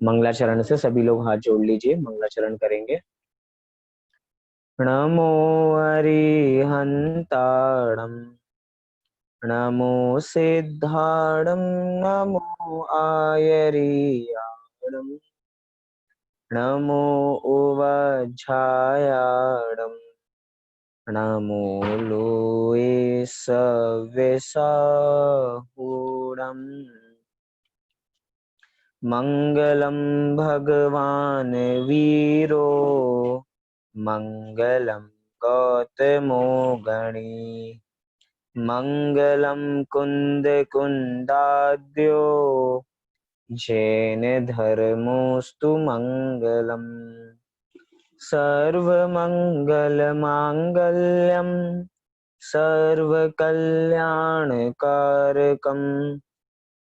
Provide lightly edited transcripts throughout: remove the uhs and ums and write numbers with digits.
मंगलाचरण से सभी लोग हाथ जोड़ लीजिए, मंगलाचरण करेंगे। नमो अरिहंताणं, नमो सिद्धाणं, नमो आयर्याणं, नमो उवज्झायाणं, नमो लोये सव्यसाहूणम्। मंगलम भगवान वीरो, मंगलम गौतमो गणी, मंगलम कुंद कुंदाद्यो, जैन धर्मोस्तु मंगलम। सर्वमंगल मांगल्यम, सर्वकल्याणकारकम,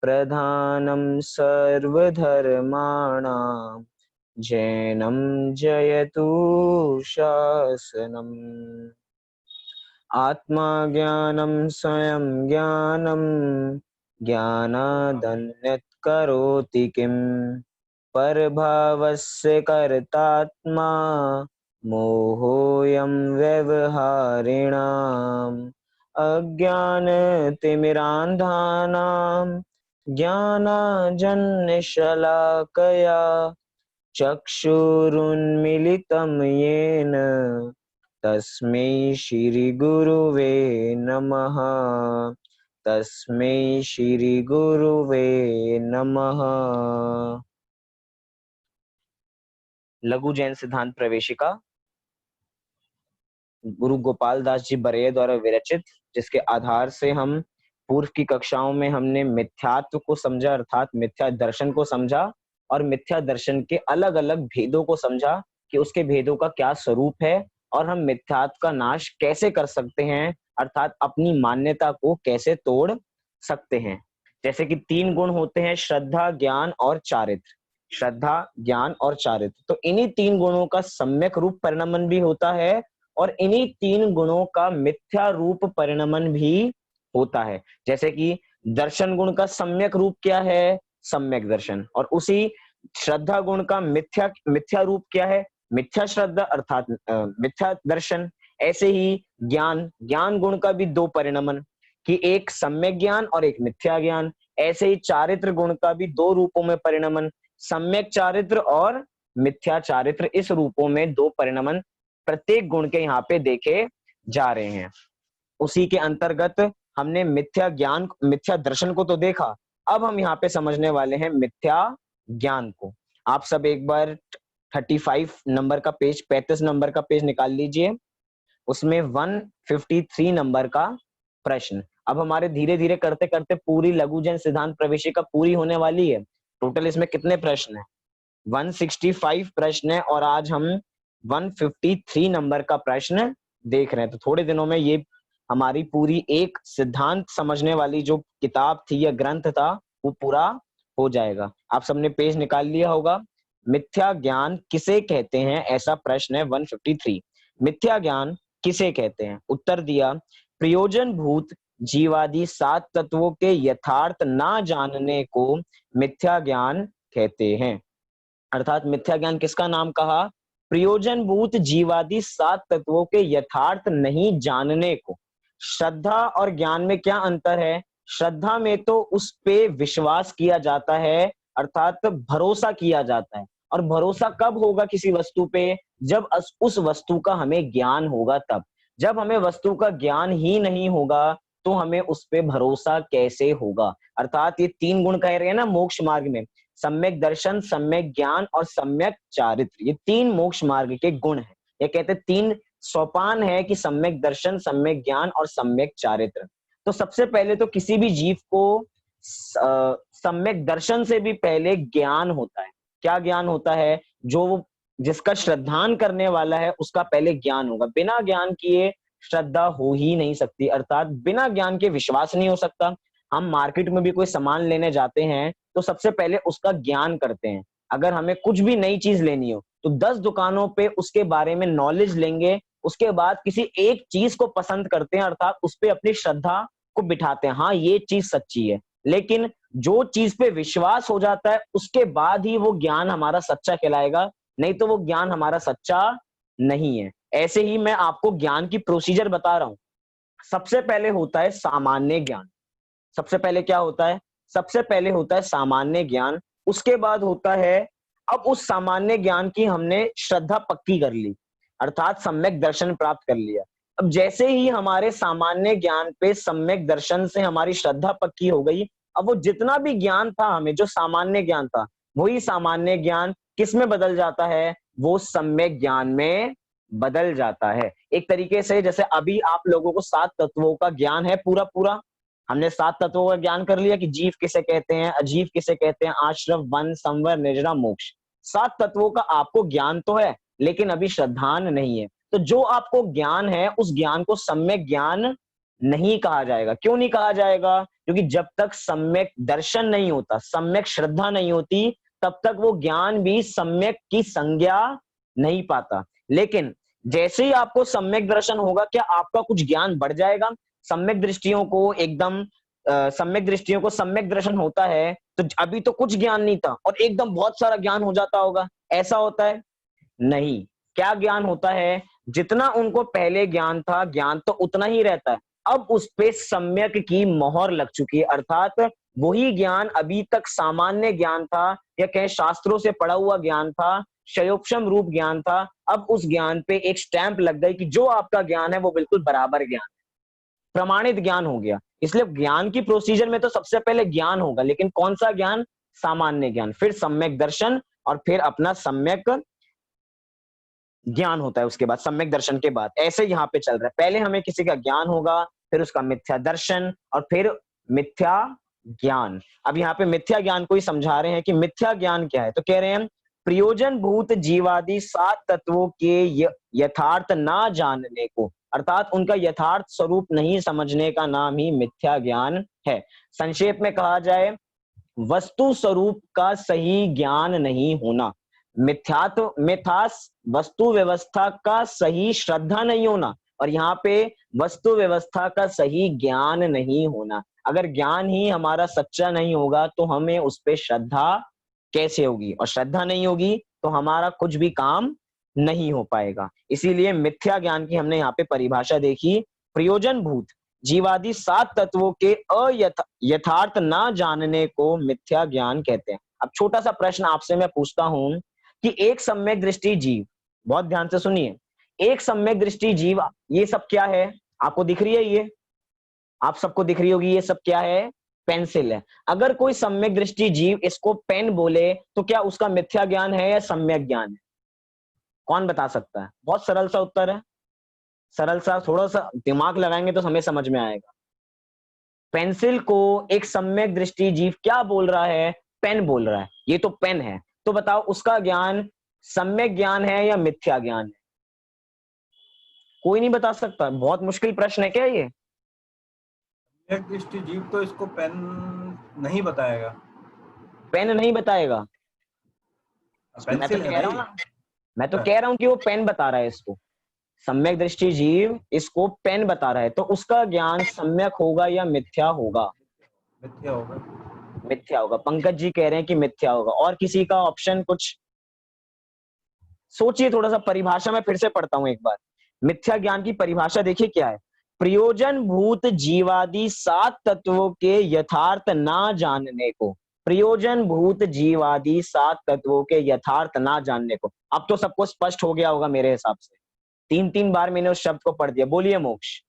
प्रधानं सर्वधर्माणां, जैनं जयतु शासनम्। आत्मा ज्ञानं स्वयं ज्ञानं, ज्ञानादन्यत् करोति किम्। परभावस्य कर्तात्मा, मोहोऽयं व्यवहारिणाम्। अज्ञानतिमिरान्धानां, ज्ञानाञ्जनशलाकया, चक्षुरुन्मीलितं येन, तस्मै श्रीगुरुवे नमः। तस्मै श्रीगुरुवे नमः। लघु जैन सिद्धांत प्रवेशिका गुरु गोपाल दास जी बरैया द्वारा विरचित, जिसके आधार से हम पूर्व की कक्षाओं में हमने मिथ्यात्व को समझा, अर्थात मिथ्या दर्शन को समझा, और मिथ्या दर्शन के अलग अलग भेदों को समझा कि उसके भेदों का क्या स्वरूप है और हम मिथ्यात्व का नाश कैसे कर सकते हैं, अर्थात अपनी मान्यता को कैसे तोड़ सकते हैं। जैसे कि 3 गुण होते हैं, श्रद्धा, ज्ञान और चारित्र। श्रद्धा, ज्ञान और चारित्र, तो इन्हीं 3 गुणों का सम्यक रूप परिणमन भी होता है और इन्हीं 3 गुणों का मिथ्या रूप परिणमन भी होता है। जैसे कि दर्शन गुण का सम्यक रूप क्या है? सम्यक दर्शन। और उसी श्रद्धा गुण का मिथ्या रूप क्या है? मिथ्या श्रद्धा, अर्थात मिथ्या दर्शन। ऐसे ही ज्ञान गुण का भी 2 परिणमन, कि एक सम्यक ज्ञान और एक मिथ्या ज्ञान। ऐसे ही चारित्र गुण का भी 2 रूपों में परिणमन, सम्यक चारित्र और मिथ्या चारित्र। इस रूपों में 2 परिणमन प्रत्येक गुण के यहाँ पे देखे जा रहे हैं। उसी के अंतर्गत हमने मिथ्या ज्ञान, मिथ्या दर्शन को तो देखा, अब हम यहाँ पे समझने वाले हैं मिथ्या ज्ञान को। आप सब एक बार 35 नंबर का पेज, 35 नंबर का पेज निकाल लीजिए, उसमें 153 नंबर का प्रश्न। अब हमारे धीरे धीरे करते करते पूरी लघु जैन सिद्धांत प्रवेशिका पूरी होने वाली है। टोटल इसमें कितने प्रश्न है? 165 प्रश्न है और आज हम 153 नंबर का प्रश्न देख रहे हैं। तो थोड़े दिनों में ये हमारी पूरी एक सिद्धांत समझने वाली जो किताब थी या ग्रंथ था वो पूरा हो जाएगा। आप सबने पेज निकाल लिया होगा। मिथ्या ज्ञान किसे कहते हैं, ऐसा प्रश्न है 153। मिथ्या ज्ञान किसे कहते हैं? उत्तर दिया, प्रयोजन भूत जीवादि 7 तत्वों के यथार्थ ना जानने को मिथ्या ज्ञान कहते हैं। अर्थात मिथ्या ज्ञान किसका नाम कहा? प्रयोजन भूत जीवादि 7 तत्वों के यथार्थ नहीं जानने को। श्रद्धा और ज्ञान में क्या अंतर है? श्रद्धा में तो उस पे विश्वास किया जाता है, अर्थात भरोसा किया जाता है। और भरोसा कब होगा किसी वस्तु पे? जब उस वस्तु का हमें ज्ञान होगा तब। जब हमें वस्तु का ज्ञान ही नहीं होगा तो हमें उस पे भरोसा कैसे होगा? अर्थात ये 3 गुण कह रहे हैं ना मोक्ष मार्ग में, सम्यक दर्शन, सम्यक ज्ञान और सम्यक चारित्र, ये 3 मोक्ष मार्ग के गुण हैं। ये कहते 3 सोपान है कि सम्यक दर्शन, सम्यक ज्ञान और सम्यक चारित्र। तो सबसे पहले तो किसी भी जीव को सम्यक दर्शन से भी पहले ज्ञान होता है। क्या ज्ञान होता है? जो जिसका श्रद्धान करने वाला है उसका पहले ज्ञान होगा। बिना ज्ञान किए श्रद्धा हो ही नहीं सकती, अर्थात बिना ज्ञान के विश्वास नहीं हो सकता। हम मार्केट में भी कोई सामान लेने जाते हैं तो सबसे पहले उसका ज्ञान करते हैं। अगर हमें कुछ भी नई चीज लेनी हो तो 10 दुकानों पे उसके बारे में नॉलेज लेंगे, उसके बाद किसी एक चीज को पसंद करते हैं, अर्थात उस पे अपनी श्रद्धा को बिठाते हैं, हाँ ये चीज सच्ची है। लेकिन जो चीज पे विश्वास हो जाता है उसके बाद ही वो ज्ञान हमारा सच्चा कहलाएगा, नहीं तो वो ज्ञान हमारा सच्चा नहीं है। ऐसे ही मैं आपको ज्ञान की प्रोसीजर बता रहा हूं। सबसे पहले होता है सामान्य ज्ञान। सबसे पहले क्या होता है? सबसे पहले होता है सामान्य ज्ञान। उसके बाद होता है, अब उस सामान्य ज्ञान की हमने श्रद्धा पक्की कर ली, अर्थात सम्यक दर्शन प्राप्त कर लिया। अब जैसे ही हमारे सामान्य ज्ञान पे सम्यक दर्शन से हमारी श्रद्धा पक्की हो गई, अब वो जितना भी ज्ञान था हमें, जो सामान्य ज्ञान था, वही सामान्य ज्ञान किस में बदल जाता है? वो सम्यक ज्ञान में बदल जाता है। एक तरीके से जैसे अभी आप लोगों को 7 तत्वों का ज्ञान है पूरा पूरा। हमने 7 तत्वों का ज्ञान कर लिया कि जीव किसे कहते हैं, अजीव किसे कहते हैं, आश्रव, वन, संवर, निर्जरा, मोक्ष। 7 तत्वों का आपको ज्ञान तो है, लेकिन अभी श्रद्धान नहीं है। तो जो आपको ज्ञान है उस ज्ञान को सम्यक ज्ञान नहीं कहा जाएगा। क्यों नहीं कहा जाएगा? क्योंकि जब तक सम्यक दर्शन नहीं होता, सम्यक श्रद्धा नहीं होती, तब तक वो ज्ञान भी सम्यक की संज्ञा नहीं पाता। लेकिन जैसे ही आपको सम्यक दर्शन होगा, क्या आपका कुछ ज्ञान बढ़ जाएगा? सम्यक दृष्टियों को एकदम सम्यक दृष्टियों को सम्यक दर्शन होता है तो अभी तो कुछ ज्ञान नहीं था और एकदम बहुत सारा ज्ञान हो जाता होगा, ऐसा होता है? नहीं। क्या ज्ञान होता है? जितना उनको पहले ज्ञान था, ज्ञान तो उतना ही रहता है। अब उस पे सम्यक की मोहर लग चुकी है, अर्थात वही ज्ञान अभी तक सामान्य ज्ञान था या कहें शास्त्रों से पढ़ा हुआ ज्ञान था, क्षयोपशम रूप ज्ञान था। अब उस ज्ञान पे एक स्टैंप लग गई कि जो आपका ज्ञान है वो बिल्कुल बराबर ज्ञान, प्रमाणित ज्ञान हो गया। इसलिए ज्ञान की प्रोसीजर में तो सबसे पहले ज्ञान होगा, लेकिन कौन सा ज्ञान? सामान्य ज्ञान, फिर सम्यक दर्शन और फिर अपना सम्यक ज्ञान होता है उसके बाद, सम्यक दर्शन के बाद। ऐसे यहाँ पे चल रहा है, पहले हमें किसी का ज्ञान होगा, फिर उसका मिथ्या दर्शन और फिर मिथ्या ज्ञान। अब यहाँ पे मिथ्या ज्ञान को ही समझा रहे हैं कि मिथ्या ज्ञान क्या है। तो कह रहे हैं प्रयोजन भूत जीवादि 7 तत्वों के यथार्थ ना जानने को, अर्थात उनका यथार्थ स्वरूप नहीं समझने का नाम ही मिथ्या ज्ञान है। संक्षेप में कहा जाए, वस्तु स्वरूप का सही ज्ञान नहीं होना, मिथ्यात्व मिथास वस्तु व्यवस्था का सही श्रद्धा नहीं होना, और यहाँ पे वस्तु व्यवस्था का सही ज्ञान नहीं होना। अगर ज्ञान ही हमारा सच्चा नहीं होगा तो हमें उस पे श्रद्धा कैसे होगी, और श्रद्धा नहीं होगी तो हमारा कुछ भी काम नहीं हो पाएगा। इसीलिए मिथ्या ज्ञान की हमने यहाँ पे परिभाषा देखी, प्रयोजन भूत जीवादि 7 तत्वों के यथार्थ ना जानने को मिथ्या ज्ञान कहते हैं। अब छोटा सा प्रश्न आपसे मैं पूछता हूं कि एक सम्यक दृष्टि जीव, बहुत ध्यान से सुनिए, एक सम्यक दृष्टि जीव, ये सब क्या है? आपको दिख रही है? ये आप सबको दिख रही होगी, ये सब क्या है? पेंसिल है। अगर कोई सम्यक दृष्टि जीव इसको पेन बोले तो क्या उसका मिथ्या ज्ञान है या सम्यक ज्ञान है? कौन बता सकता है? बहुत सरल सा उत्तर है, सरल सा, थोड़ा सा दिमाग लगाएंगे तो हमें समझ में आएगा। पेंसिल को एक सम्यक दृष्टि जीव क्या बोल रहा है? पेन बोल रहा है, ये तो पेन है। तो बताओ उसका ज्ञान सम्यक ज्ञान है या मिथ्या ज्ञान है? कोई नहीं बता सकता। बहुत मुश्किल प्रश्न है क्या ये? एक दृष्टि जीव तो इसको पेन नहीं बताएगा। पेन नहीं बताएगा? मैं तो पेंसिल है कह रहा भाई। हूं ना, मैं तो कह रहा हूं कि वो पेन बता रहा है इसको। सम्यक दृष्टि जीव इसको पेन बता रहा है, तो उसका ज्ञान सम्यक होगा या मिथ्या होगा? मिथ्या होगा। मिथ्या होगा। पंकज जी कह रहे हैं कि मिथ्या होगा। और किसी का ऑप्शन कुछ? सोचिए थोड़ा सा, परिभाषा में फिर से पढ़ता हूं एक बार। मिथ्या ज्ञान की परिभाषा देखिए क्या है। प्रयोजन भूत जीवादि 7 तत्वों के यथार्थ ना जानने को, प्रयोजन भूत जीवादि 7 तत्वों के यथार्थ ना जानने को। अब तो सबको स्पष्ट हो गया होगा मेरे हिसाब से, 3-3 बार मैंने उस शब्द को पढ़ दिया। बोलिए मोक्ष।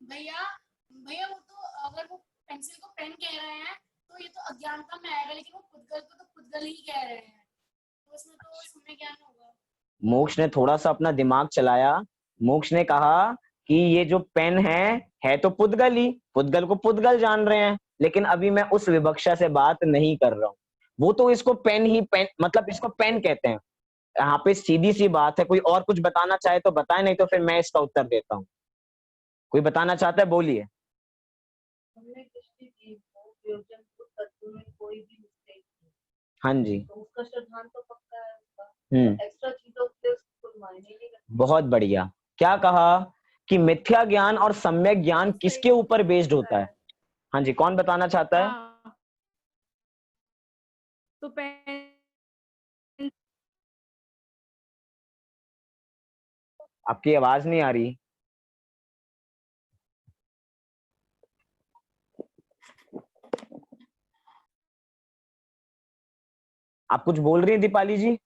भैया भैया वो तो अगर वो पेंसिल को पेन कह रहे हैं तो ये तो अज्ञानता में आएगा, लेकिन वो पुद्गल को तो पुद्गल ही कह रहे हैं, तो उसमें तो सम्यक ज्ञान होगा। मोक्ष ने थोड़ा सा अपना दिमाग चलाया। मोक्ष ने कहा कि ये जो पेन है तो पुद्गल ही, पुद्गल को पुद्गल जान रहे हैं, लेकिन अभी मैं उस विवक्षा से बात नहीं कर रहा हूं। वो तो इसको पेन ही, पेन मतलब इसको पेन कहते हैं। यहाँ पे सीधी सी बात है। कोई और कुछ बताना चाहे तो बताए, नहीं तो फिर मैं इसका उत्तर देता हूँ। कोई बताना चाहता है? बोलिए। हमने दृष्टि जीव को प्रयोजन को तत्व में कोई भी मिस्टेक नहीं, हाँ जी। तो उसका श्रद्धांत तो पक्का है उसका, हम्म, तो एक्स्ट्रा चीजों के लिए उसको कोई मायने नहीं रखता। बहुत बढ़िया। क्या कहा कि मिथ्या ज्ञान और सम्यक ज्ञान किसके ऊपर बेस्ड होता है? हाँ जी, कौन बताना चाहता है? हाँ, तो आपकी आवाज नहीं आ रही। आप कुछ बोल रही हैं दीपाली जी?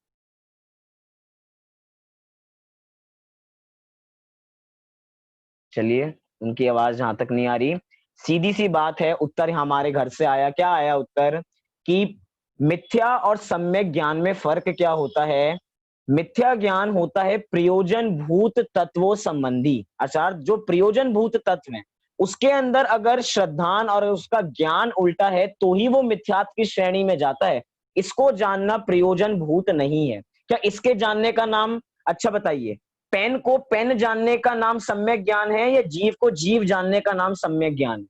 चलिए, उनकी आवाज जहां तक नहीं आ रही, सीधी सी बात है, उत्तर हमारे घर से आया। क्या आया उत्तर? कि मिथ्या और सम्यक ज्ञान में फर्क क्या होता है? मिथ्या ज्ञान होता है प्रयोजन भूत तत्वों संबंधी, अर्थात जो प्रयोजन भूत तत्व है उसके अंदर अगर श्रद्धान और उसका ज्ञान उल्टा है तो ही वो मिथ्यात्व की श्रेणी में जाता है। इसको जानना प्रयोजन भूत नहीं है। क्या इसके जानने का नाम, अच्छा बताइए, पेन को पेन जानने का नाम सम्यक ज्ञान है या जीव को जीव जानने का नाम सम्यक ज्ञान है?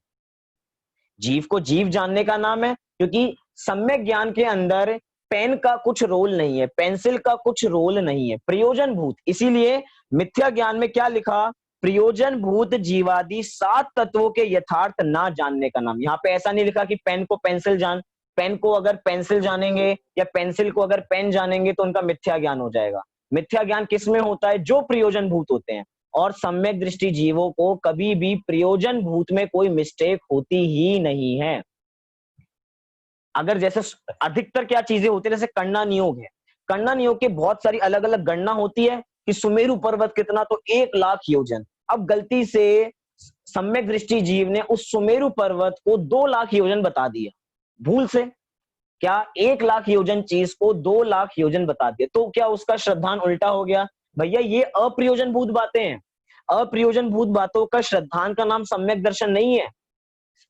जीव को जीव जानने का नाम है, क्योंकि सम्यक ज्ञान के अंदर पेन का कुछ रोल नहीं है, पेंसिल का कुछ रोल नहीं है, प्रयोजन भूत। इसीलिए मिथ्या ज्ञान में क्या लिखा? प्रयोजन भूत जीवादि 7 तत्वों के यथार्थ ना जानने का नाम। यहाँ पे ऐसा नहीं लिखा कि पेन को पेंसिल जान, पेन को अगर पेंसिल जानेंगे या पेंसिल को अगर पेन जानेंगे तो उनका मिथ्या ज्ञान हो जाएगा। मिथ्या ज्ञान किसमें होता है? जो प्रयोजन भूत होते हैं। और सम्यक दृष्टि जीवों को कभी भी प्रयोजन भूत में कोई मिस्टेक होती ही नहीं है। अगर जैसे अधिकतर क्या चीजें होती है, जैसे गणना नियोग है, गणना नियोग के बहुत सारी अलग अलग गणना होती है कि सुमेरु पर्वत कितना, तो 1,00,000 योजन। अब गलती से सम्यक दृष्टि जीव ने उस सुमेरु पर्वत को 2,00,000 योजन बता दिया, भूल से। क्या 1,00,000 योजन चीज को 2,00,000 योजन बता दिया, तो क्या उसका श्रद्धान उल्टा हो गया? भैया ये अप्रयोजन भूत बातें हैं। अप्रयोजन भूत बातों का श्रद्धान का नाम सम्यक दर्शन नहीं है।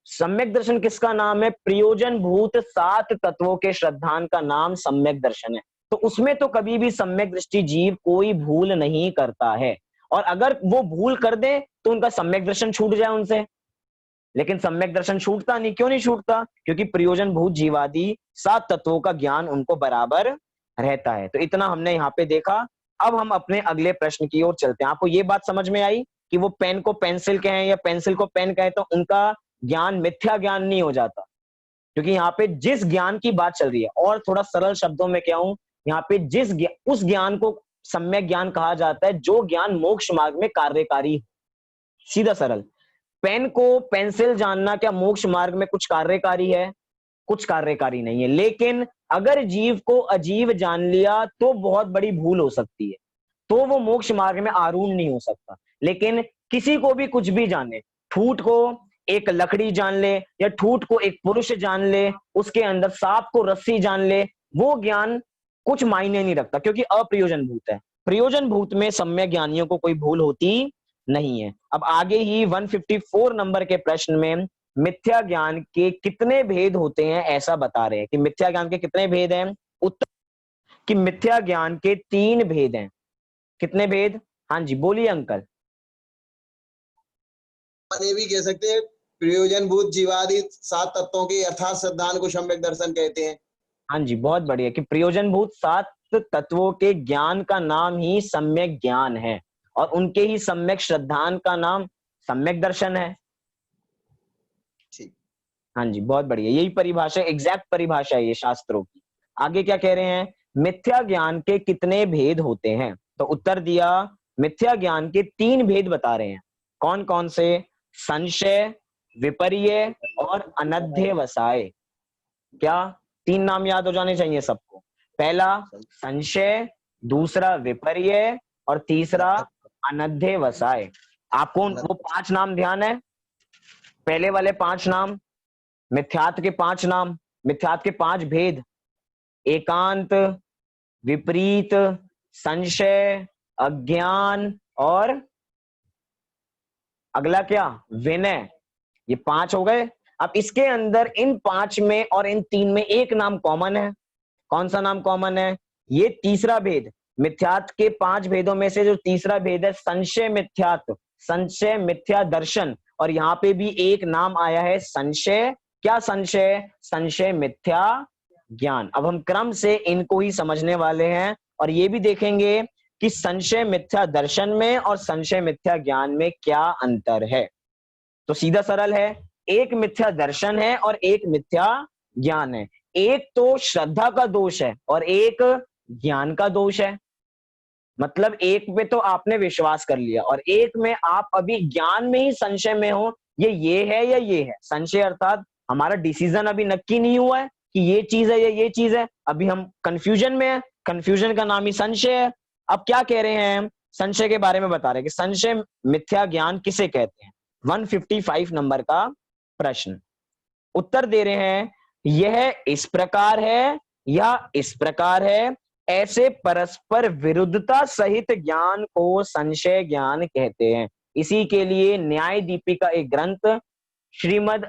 सम्यक दर्शन किसका नाम है? प्रयोजन भूत 7 तत्वों के श्रद्धान का नाम सम्यक दर्शन है। तो उसमें तो कभी भी सम्यक दृष्टि जीव कोई भूल नहीं करता है। और अगर वो भूल कर दे तो उनका सम्यक दर्शन छूट जाए उनसे, लेकिन सम्यक दर्शन छूटता नहीं। क्यों नहीं छूटता? क्योंकि प्रयोजन भूत जीवादि 7 तत्वों का ज्ञान उनको बराबर रहता है। तो इतना हमने यहाँ पे देखा। अब हम अपने अगले प्रश्न की ओर चलते हैं। आपको ये बात समझ में आई कि वो पेन को पेंसिल कहें या पेंसिल को पेन कहें तो उनका ज्ञान मिथ्या ज्ञान नहीं हो जाता, क्योंकि यहाँ पे जिस ज्ञान की बात चल रही है, और थोड़ा सरल शब्दों में क्या हूं, यहाँ पे उस ज्ञान को सम्यक ज्ञान कहा जाता है जो ज्ञान मोक्ष मार्ग में कार्यकारी। सीधा सरल, पेन को पेंसिल जानना क्या मोक्ष मार्ग में कुछ कार्यकारी है? कुछ कार्यकारी नहीं है। लेकिन अगर जीव को अजीव जान लिया तो बहुत बड़ी भूल हो सकती है, तो वो मोक्ष मार्ग में आरूढ़ नहीं हो सकता। लेकिन किसी को भी कुछ भी जाने, ठूठ को एक लकड़ी जान ले या ठूठ को एक पुरुष जान ले, उसके अंदर सांप को रस्सी जान ले, वो ज्ञान कुछ मायने नहीं रखता, क्योंकि अप्रयोजन भूत है। प्रयोजन भूत में सम्यक ज्ञानियों को कोई भूल होती नहीं है। अब आगे ही 154 नंबर के प्रश्न में मिथ्या ज्ञान के कितने भेद होते हैं ऐसा बता रहे हैं कि मिथ्या ज्ञान के कितने भेद हैं। उत्तर कि मिथ्या ज्ञान के 3 भेद हैं। कितने भेद? हाँ जी बोलिए अंकल। ये भी कह सकते हैं प्रयोजन भूत जीवादि 7 तत्वों के यथार्थ श्रद्धान को सम्यक दर्शन कहते हैं। हाँ जी बहुत बढ़िया, कि प्रयोजन भूत 7 तत्वों के ज्ञान का नाम ही सम्यक ज्ञान है और उनके ही सम्यक श्रद्धान का नाम सम्यक दर्शन है। ठीक, हाँ जी बहुत बढ़िया, यही परिभाषा, एग्जैक्ट परिभाषा है ये शास्त्रों की। आगे क्या कह रहे हैं? मिथ्या ज्ञान के कितने भेद होते हैं? तो उत्तर दिया, मिथ्या ज्ञान के 3 भेद बता रहे हैं। कौन कौन से? संशय, विपर्य और अनध्यवसाय। क्या 3 नाम याद हो जाने चाहिए सबको? पहला संशय, दूसरा विपर्य और तीसरा अनध्यवसाय। आपको वो 5 नाम ध्यान है? पहले वाले 5 नाम, मिथ्यात्व के 5 नाम, मिथ्यात्व के 5 भेद: एकांत, विपरीत, संशय, अज्ञान और अगला क्या? विनय। ये 5 हो गए। अब इसके अंदर इन 5 में और इन 3 में एक नाम कॉमन है। कौन सा नाम कॉमन है? ये तीसरा भेद। मिथ्यात्व के 5 भेदों में से जो तीसरा भेद है संशय मिथ्यात्व, संशय मिथ्या दर्शन, और यहाँ पे भी एक नाम आया है संशय। क्या संशय? संशय मिथ्या ज्ञान। अब हम क्रम से इनको ही समझने वाले हैं और ये भी देखेंगे कि संशय मिथ्या दर्शन में और संशय मिथ्या ज्ञान में क्या अंतर है। तो सीधा सरल है, एक मिथ्या दर्शन है और एक मिथ्या ज्ञान है। एक तो श्रद्धा का दोष है और एक ज्ञान का दोष है। मतलब एक में तो आपने विश्वास कर लिया और एक में आप अभी ज्ञान में ही संशय में हो, ये है या ये है। संशय अर्थात हमारा डिसीजन अभी नक्की नहीं हुआ है कि ये चीज है या ये चीज है, अभी हम कंफ्यूजन में है। कंफ्यूजन का नाम ही संशय है। अब क्या कह रहे हैं हम, संशय के बारे में बता रहे हैं कि संशय मिथ्या ज्ञान किसे कहते हैं। 155 नंबर का प्रश्न, उत्तर दे रहे हैं यह इस प्रकार है या इस प्रकार है, ऐसे परस्पर विरुद्धता सहित ज्ञान को संशय ज्ञान कहते हैं। इसी के लिए न्याय दीपिका एक ग्रंथ श्रीमद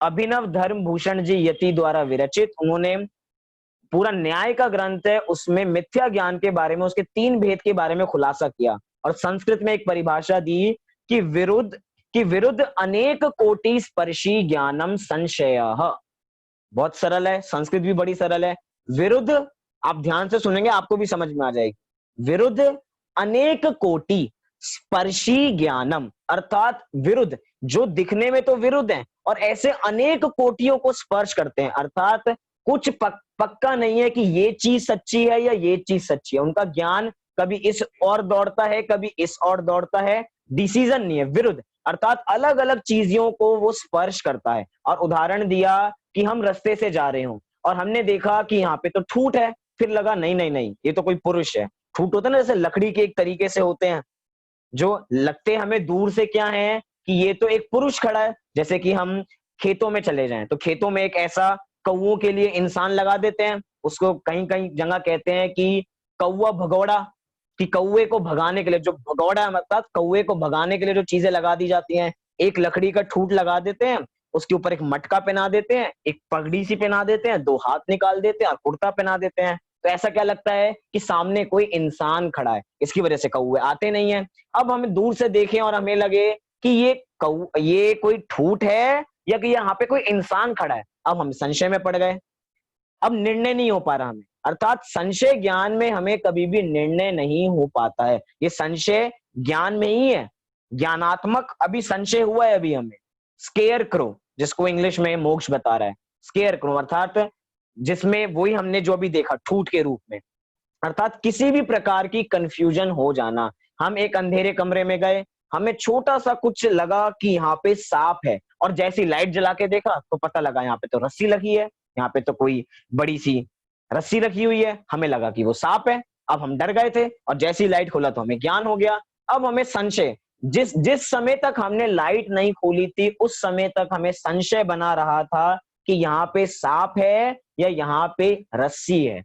अभिनव धर्म भूषण जी यति द्वारा विरचित, उन्होंने पूरा न्याय का ग्रंथ है, उसमें मिथ्या ज्ञान के बारे में, उसके 3 भेद के बारे में खुलासा किया और संस्कृत में एक परिभाषा दी कि विरुद्ध अनेक कोटि स्पर्शी ज्ञानम संशयः। बहुत सरल है, संस्कृत भी बड़ी सरल है। विरुद्ध, आप ध्यान से सुनेंगे आपको भी समझ में आ जाएगी। विरुद्ध अनेक कोटि स्पर्शी ज्ञानम, अर्थात विरुद्ध जो दिखने में तो विरुद्ध है और ऐसे अनेक कोटियों को स्पर्श करते हैं, अर्थात कुछ पक्का नहीं है कि ये चीज सच्ची है या ये चीज सच्ची है। उनका ज्ञान कभी इस और दौड़ता है, कभी इस और दौड़ता है, डिसीजन नहीं है। विरुद्ध अर्थात अलग अलग चीजों को वो स्पर्श करता है। और उदाहरण दिया कि हम रास्ते से जा रहे हो और हमने देखा कि यहाँ पे तो ठूठ है, फिर लगा नहीं नहीं नहीं ये तो कोई पुरुष है। ठूठ होता है ना, जैसे लकड़ी के एक तरीके से होते हैं जो लगते हमें दूर से क्या है कि ये तो एक पुरुष खड़ा है। जैसे कि हम खेतों में चले जाएं तो खेतों में एक ऐसा कौओं के लिए इंसान लगा देते हैं, उसको कहीं कहीं जगह कहते हैं कि कौआ भगौड़ा, कि कौए को भगाने के लिए, जो भगौड़ा मतलब कौए को भगाने के लिए जो चीजें लगा दी जाती हैं, एक लकड़ी का ठूठ लगा देते हैं, उसके ऊपर एक मटका पहना देते हैं, एक पगड़ी सी पहना देते हैं, 2 हाथ निकाल देते हैं और कुर्ता पहना देते हैं। तो ऐसा क्या लगता है कि सामने कोई इंसान खड़ा है, इसकी वजह से कौए आते नहीं है। अब हमें दूर से देखें और हमें लगे कि ये कोई ठूठ है या कि यहाँ पे कोई इंसान खड़ा है, अब हम संशय में पड़ गए। अब निर्णय नहीं हो पा रहा हमें, अर्थात संशय ज्ञान में हमें कभी भी निर्णय नहीं हो पाता है। ये संशय ज्ञान में ही है, ज्ञानात्मक अभी संशय हुआ है अभी हमें। स्केयर क्रो, जिसको इंग्लिश में मोक्ष बता रहा है, स्केयर क्रो अर्थात जिसमें वही हमने जो अभी देखा ठूठ के रूप में, अर्थात किसी भी प्रकार की कंफ्यूजन हो जाना। हम एक अंधेरे कमरे में गए, हमें छोटा सा कुछ लगा कि यहाँ पे सांप है और जैसी लाइट जला के देखा तो पता लगा यहाँ पे तो रस्सी लगी है, यहाँ पे तो कोई बड़ी सी रस्सी रखी हुई है, हमें लगा कि वो सांप है। अब हम डर गए थे और जैसी लाइट खोला तो हमें ज्ञान हो गया। अब हमें संशय, जिस समय तक हमने लाइट नहीं खोली थी उस समय तक हमें संशय बना रहा था कि यहाँ पे सांप है या यहाँ पे रस्सी है।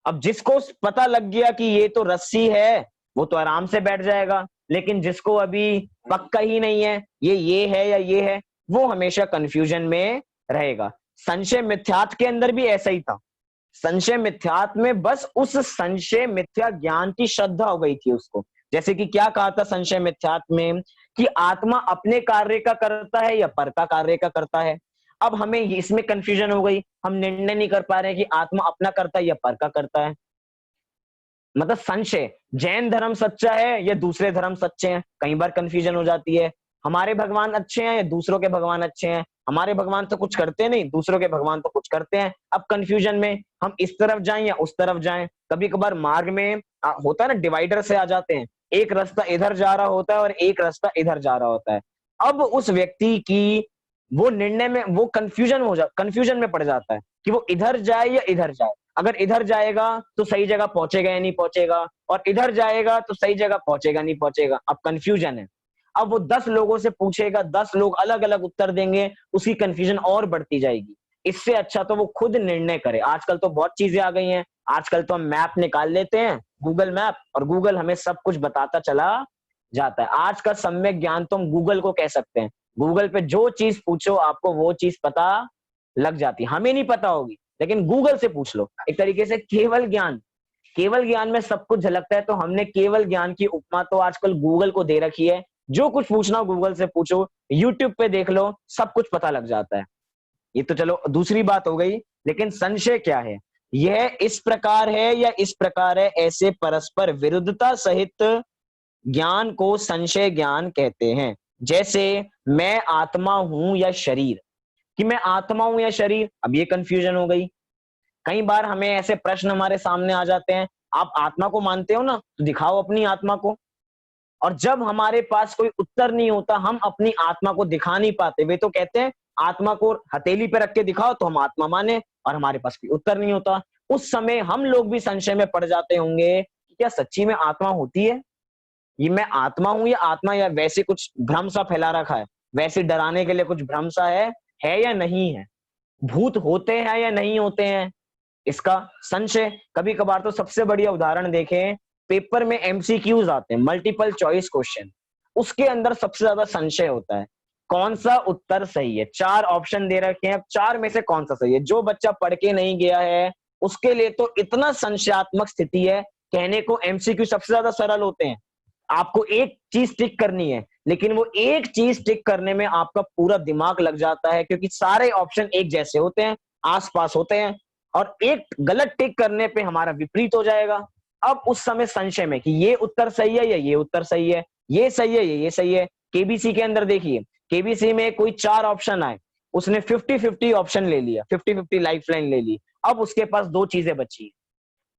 अब जिसको पता लग गया कि ये तो रस्सी है वो तो आराम से बैठ जाएगा, लेकिन जिसको अभी पक्का ही नहीं है ये है या ये है, वो हमेशा कंफ्यूजन में रहेगा। संशय मिथ्यात्व के अंदर भी ऐसा ही था। संशय मिथ्यात्व में बस उस संशय मिथ्या ज्ञान की श्रद्धा हो गई थी उसको। जैसे कि क्या कहा था संशय मिथ्यात्व में कि आत्मा अपने कार्य का करता है या पर का कार्य का करता है। अब हमें इसमें कंफ्यूजन हो गई, हम निर्णय नहीं कर पा रहे कि आत्मा अपना करता है या पर का करता है। मतलब संशय, जैन धर्म सच्चा है या दूसरे धर्म सच्चे हैं, कई बार कंफ्यूजन हो जाती है। हमारे भगवान अच्छे हैं या दूसरों के भगवान अच्छे हैं, हमारे भगवान तो कुछ करते नहीं, दूसरों के भगवान तो कुछ करते हैं। अब कंफ्यूजन में हम इस तरफ जाएं या उस तरफ जाएं। कभी कभार मार्ग में होता है ना, डिवाइडर से आ जाते हैं, एक रास्ता इधर जा रहा होता है और एक रास्ता इधर जा रहा होता है। अब उस व्यक्ति की वो निर्णय में वो कंफ्यूजन में पड़ जाता है कि वो इधर जाए या इधर जाए। अगर इधर जाएगा तो सही जगह पहुंचेगा या नहीं पहुंचेगा, और इधर जाएगा तो सही जगह पहुंचेगा नहीं पहुंचेगा। अब कंफ्यूजन है। अब वो 10 लोगों से पूछेगा, 10 लोग अलग अलग उत्तर देंगे, उसकी कंफ्यूजन और बढ़ती जाएगी। इससे अच्छा तो वो खुद निर्णय करे। आजकल तो बहुत चीजें आ गई हैं, आजकल तो हम मैप निकाल लेते हैं, गूगल मैप, और गूगल हमें सब कुछ बताता चला जाता है। आज का सम्यक ज्ञान तो हम गूगल को कह सकते हैं। गूगल पे जो चीज पूछो आपको वो चीज पता लग जाती है। हमें नहीं पता होगी लेकिन गूगल से पूछ लो। एक तरीके से केवल ज्ञान में सब कुछ झलकता है। तो हमने केवल ज्ञान की उपमा तो आजकल गूगल को दे रखी है। जो कुछ पूछना हो गूगल से पूछो, यूट्यूब पे देख लो, सब कुछ पता लग जाता है। ये तो चलो दूसरी बात हो गई। लेकिन संशय क्या है? यह इस प्रकार है या इस प्रकार है, ऐसे परस्पर विरुद्धता सहित ज्ञान को संशय ज्ञान कहते हैं। जैसे मैं आत्मा हूं या शरीर, कि मैं आत्मा हूं या शरीर, अब ये कंफ्यूजन हो गई। कई बार हमें ऐसे प्रश्न हमारे सामने आ जाते हैं, आप आत्मा को मानते हो ना, तो दिखाओ अपनी आत्मा को। और जब हमारे पास कोई उत्तर नहीं होता, हम अपनी आत्मा को दिखा नहीं पाते, वे तो कहते हैं आत्मा को हथेली पे रख के दिखाओ तो हम आत्मा माने, और हमारे पास कोई उत्तर नहीं होता। उस समय हम लोग भी संशय में पड़ जाते होंगे कि क्या सच्ची में आत्मा होती है, ये मैं आत्मा हूं या आत्मा, या वैसे कुछ भ्रम सा फैला रखा है, वैसे डराने के लिए कुछ भ्रम सा है या नहीं है, भूत होते हैं या नहीं होते हैं, इसका संशय। कभी कभार तो सबसे बढ़िया उदाहरण देखें, पेपर में एमसीक्यूज आते हैं, मल्टीपल चॉइस क्वेश्चन, उसके अंदर सबसे ज्यादा संशय होता है, कौन सा उत्तर सही है। 4 ऑप्शन दे रखे हैं, 4 में से कौन सा सही है। जो बच्चा पढ़ के नहीं गया है उसके लिए तो इतना संशयात्मक स्थिति है, कहने को एमसीक्यू सबसे ज्यादा सरल होते हैं। आपको एक चीज टिक करनी है, लेकिन वो एक चीज टिक करने में आपका पूरा दिमाग लग जाता है, क्योंकि सारे ऑप्शन एक जैसे होते हैं, आसपास होते हैं, और एक गलत टिक करने पे हमारा विपरीत हो जाएगा। अब उस समय संशय में कि ये उत्तर सही है या ये उत्तर सही है, ये सही है ये सही है। केबीसी के अंदर देखिए, केबीसी में कोई 4 ऑप्शन आए, उसने 50-50 ऑप्शन ले लिया, 50-50 लाइफलाइन ले ली। अब उसके पास 2 चीजें बची,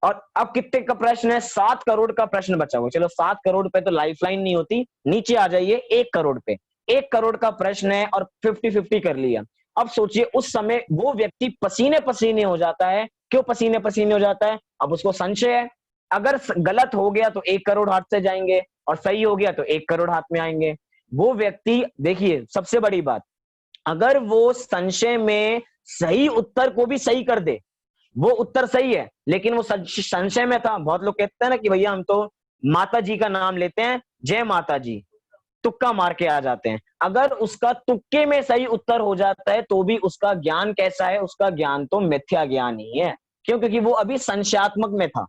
और अब कितने का प्रश्न है, 7 करोड़ का प्रश्न बचा हुआ। चलो 7 करोड़ पे तो लाइफलाइन नहीं होती, नीचे आ जाइए 1 करोड़ पे। 1 करोड़ का प्रश्न है और 50-50 कर लिया। अब सोचिए उस समय वो व्यक्ति पसीने पसीने हो जाता है। क्यों पसीने पसीने हो जाता है? अब उसको संशय है, अगर गलत हो गया तो 1 करोड़ हाथ से जाएंगे, और सही हो गया तो 1 करोड़ हाथ में आएंगे। वो व्यक्ति, देखिए सबसे बड़ी बात, अगर वो संशय में सही उत्तर को भी सही कर दे, वो उत्तर सही है लेकिन वो संशय में था। बहुत लोग कहते हैं ना कि भैया हम तो माता जी का नाम लेते हैं, जय माता जी, तुक्का मार के आ जाते हैं। अगर उसका तुक्के में सही उत्तर हो जाता है तो भी उसका ज्ञान कैसा है? उसका ज्ञान तो मिथ्या ज्ञान ही है। क्यों? क्योंकि वो अभी संशयात्मक में था।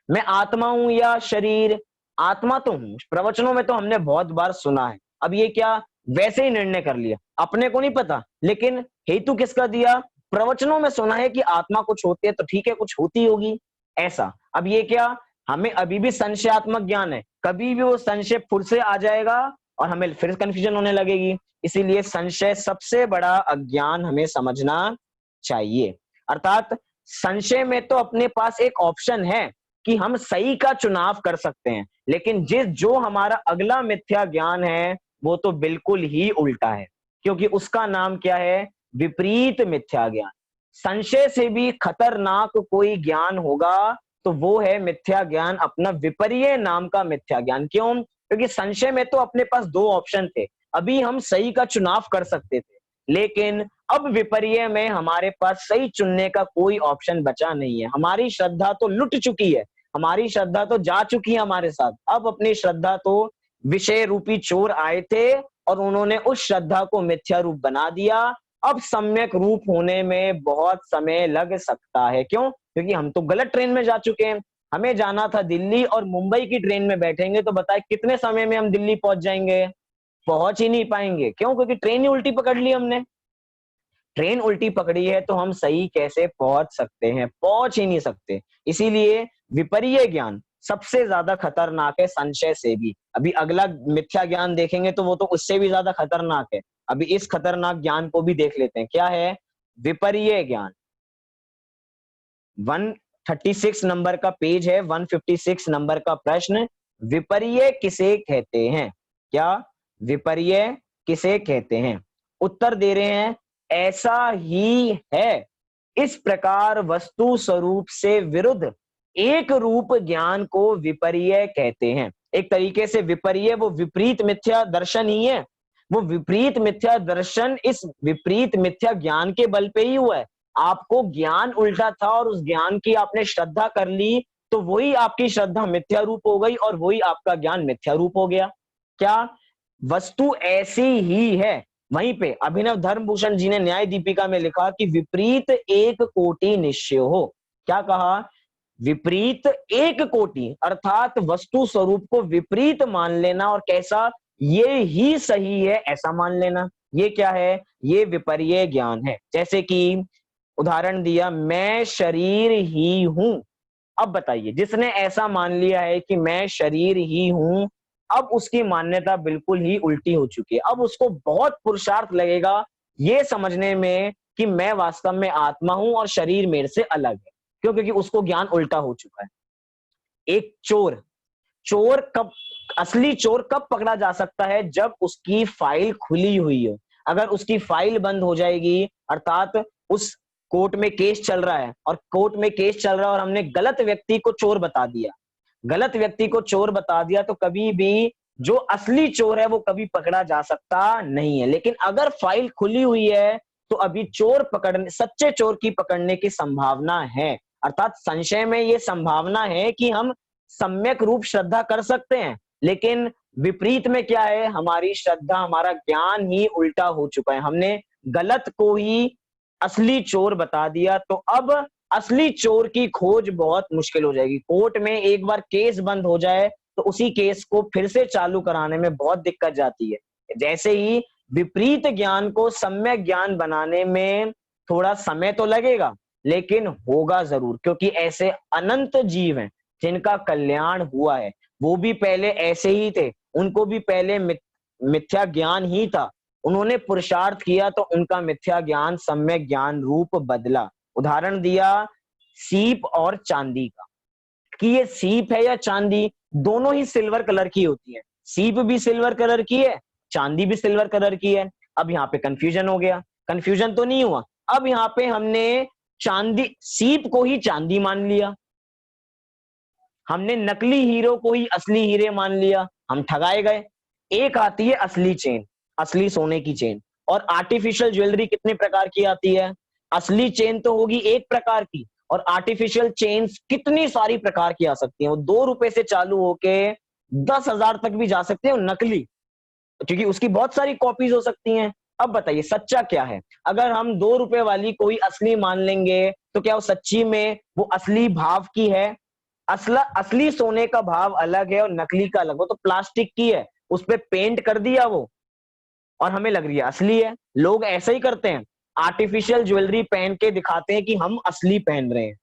मैं आत्मा हूं या शरीर? आत्मा तो हूं, प्रवचनों में तो हमने बहुत बार सुना है। अब ये क्या वैसे ही निर्णय कर लिया, अपने को नहीं पता, लेकिन हेतु किसका दिया? प्रवचनों में सुना है कि आत्मा कुछ होती है तो ठीक है, कुछ होती होगी ऐसा। अब ये क्या, हमें अभी भी संशयात्मक ज्ञान है, कभी भी वो संशय फिर से आ जाएगा और हमें फिर कंफ्यूजन होने लगेगी। इसीलिए संशय सबसे बड़ा अज्ञान हमें समझना चाहिए। अर्थात संशय में तो अपने पास एक ऑप्शन है कि हम सही का चुनाव कर सकते हैं, लेकिन जो हमारा अगला मिथ्या ज्ञान है वो तो बिल्कुल ही उल्टा है, क्योंकि उसका नाम क्या है? विपरीत मिथ्या ज्ञान। संशय से भी खतरनाक कोई ज्ञान होगा तो वो है मिथ्या ज्ञान, अपना विपर्य नाम का मिथ्या ज्ञान। क्यों? क्योंकि संशय में तो अपने पास 2 ऑप्शन थे, अभी हम सही का चुनाव कर सकते थे, लेकिन अब विपर्य में हमारे पास सही चुनने का कोई ऑप्शन बचा नहीं है। हमारी श्रद्धा तो लुट चुकी है, हमारी श्रद्धा तो जा चुकी है हमारे साथ। अब अपनी श्रद्धा तो विषय रूपी चोर आए थे और उन्होंने उस श्रद्धा को मिथ्या रूप बना दिया। अब सम्यक रूप होने में बहुत समय लग सकता है। क्यों? क्योंकि हम तो गलत ट्रेन में जा चुके हैं। हमें जाना था दिल्ली और मुंबई की ट्रेन में बैठेंगे तो बताए कितने समय में हम दिल्ली पहुंच जाएंगे? पहुंच ही नहीं पाएंगे। क्यों? क्योंकि ट्रेन ही उल्टी पकड़ ली हमने। ट्रेन उल्टी पकड़ी है तो हम सही कैसे पहुंच सकते हैं? पहुंच ही नहीं सकते। इसीलिए विपर्य ज्ञान सबसे ज्यादा खतरनाक है संशय से भी। अभी अगला मिथ्या ज्ञान देखेंगे तो वो तो उससे भी ज्यादा खतरनाक है। अभी इस खतरनाक ज्ञान को भी देख लेते हैं, क्या है? विपर्य ज्ञान। 136 नंबर का पेज है, 156 नंबर का प्रश्न, विपर्य किसे कहते हैं? क्या विपर्य किसे कहते हैं? उत्तर दे रहे हैं ऐसा ही है, इस प्रकार वस्तु स्वरूप से विरुद्ध एक रूप ज्ञान को विपर्य कहते हैं। एक तरीके से विपर्य वो विपरीत मिथ्या दर्शन ही है। वो विपरीत मिथ्या दर्शन इस विपरीत मिथ्या ज्ञान के बल पे ही हुआ है। आपको ज्ञान उल्टा था और उस ज्ञान की आपने श्रद्धा कर ली तो वही आपकी श्रद्धा मिथ्या रूप हो गई और वही आपका ज्ञान मिथ्या रूप हो गया। क्या वस्तु ऐसी ही है? वहीं पे अभिनव धर्मभूषण जी ने न्याय दीपिका में लिखा कि विपरीत एक कोटि निश्चय हो। क्या कहा? विपरीत एक कोटि, अर्थात वस्तु स्वरूप को विपरीत मान लेना और कैसा? ये ही सही है ऐसा मान लेना। ये क्या है? ये विपर्य ज्ञान है। जैसे कि उदाहरण दिया, मैं शरीर ही हूं। अब बताइए, जिसने ऐसा मान लिया है कि मैं शरीर ही हूं, अब उसकी मान्यता बिल्कुल ही उल्टी हो चुकी है। अब उसको बहुत पुरुषार्थ लगेगा ये समझने में कि मैं वास्तव में आत्मा हूं और शरीर मेरे से अलग है। क्यों? क्योंकि उसको ज्ञान उल्टा हो चुका है। एक चोर, चोर कब, असली चोर कब पकड़ा जा सकता है? जब उसकी फाइल खुली हुई हो। अगर उसकी फाइल बंद हो जाएगी, अर्थात उस कोर्ट में केस चल रहा है और कोर्ट में केस चल रहा है और हमने गलत व्यक्ति को चोर बता दिया, गलत व्यक्ति को चोर बता दिया, तो कभी भी जो असली चोर है वो कभी पकड़ा जा सकता नहीं है। लेकिन अगर फाइल खुली हुई है तो अभी चोर पकड़ने, सच्चे चोर की पकड़ने की संभावना है। अर्थात संशय में ये संभावना है कि हम सम्यक रूप श्रद्धा कर सकते हैं, लेकिन विपरीत में क्या है, हमारी श्रद्धा, हमारा ज्ञान ही उल्टा हो चुका है। हमने गलत को ही असली चोर बता दिया, तो अब असली चोर की खोज बहुत मुश्किल हो जाएगी। कोर्ट में एक बार केस बंद हो जाए तो उसी केस को फिर से चालू कराने में बहुत दिक्कत जाती है। जैसे ही विपरीत ज्ञान को सम्यक ज्ञान बनाने में थोड़ा समय तो लगेगा, लेकिन होगा जरूर, क्योंकि ऐसे अनंत जीव हैं जिनका कल्याण हुआ है। वो भी पहले ऐसे ही थे, उनको भी पहले मिथ्या ज्ञान ही था, उन्होंने पुरुषार्थ किया तो उनका मिथ्या ज्ञान सम्यक ज्ञान रूप बदला। उदाहरण दिया सीप और चांदी का, कि ये सीप है या चांदी, दोनों ही सिल्वर कलर की होती है। सीप भी सिल्वर कलर की है, चांदी भी सिल्वर कलर की है। अब यहाँ पे कंफ्यूजन हो गया, कंफ्यूजन तो नहीं हुआ। अब यहाँ पे हमने चांदी, सीप को ही चांदी मान लिया, हमने नकली हीरो को ही असली हीरे मान लिया, हम ठगाए गए। एक आती है असली चेन, असली सोने की चेन, और आर्टिफिशियल ज्वेलरी कितने प्रकार की आती है? असली चेन तो होगी एक प्रकार की, और आर्टिफिशियल चेन्स कितनी सारी प्रकार की आ सकती हैं। वो 2 रुपए से चालू होके 10,000 तक भी जा सकते हैं, नकली, क्योंकि उसकी बहुत सारी कॉपीज हो सकती हैं। अब बताइए सच्चा क्या है? अगर हम 2 रुपए वाली कोई असली मान लेंगे तो क्या वो सच्ची में वो असली भाव की है? असली सोने का भाव अलग है और नकली का अलग। वो तो प्लास्टिक की है, उस पे पेंट कर दिया वो, और हमें लग रही है असली है। लोग ऐसा ही करते हैं, आर्टिफिशियल ज्वेलरी पहन के दिखाते हैं कि हम असली पहन रहे हैं,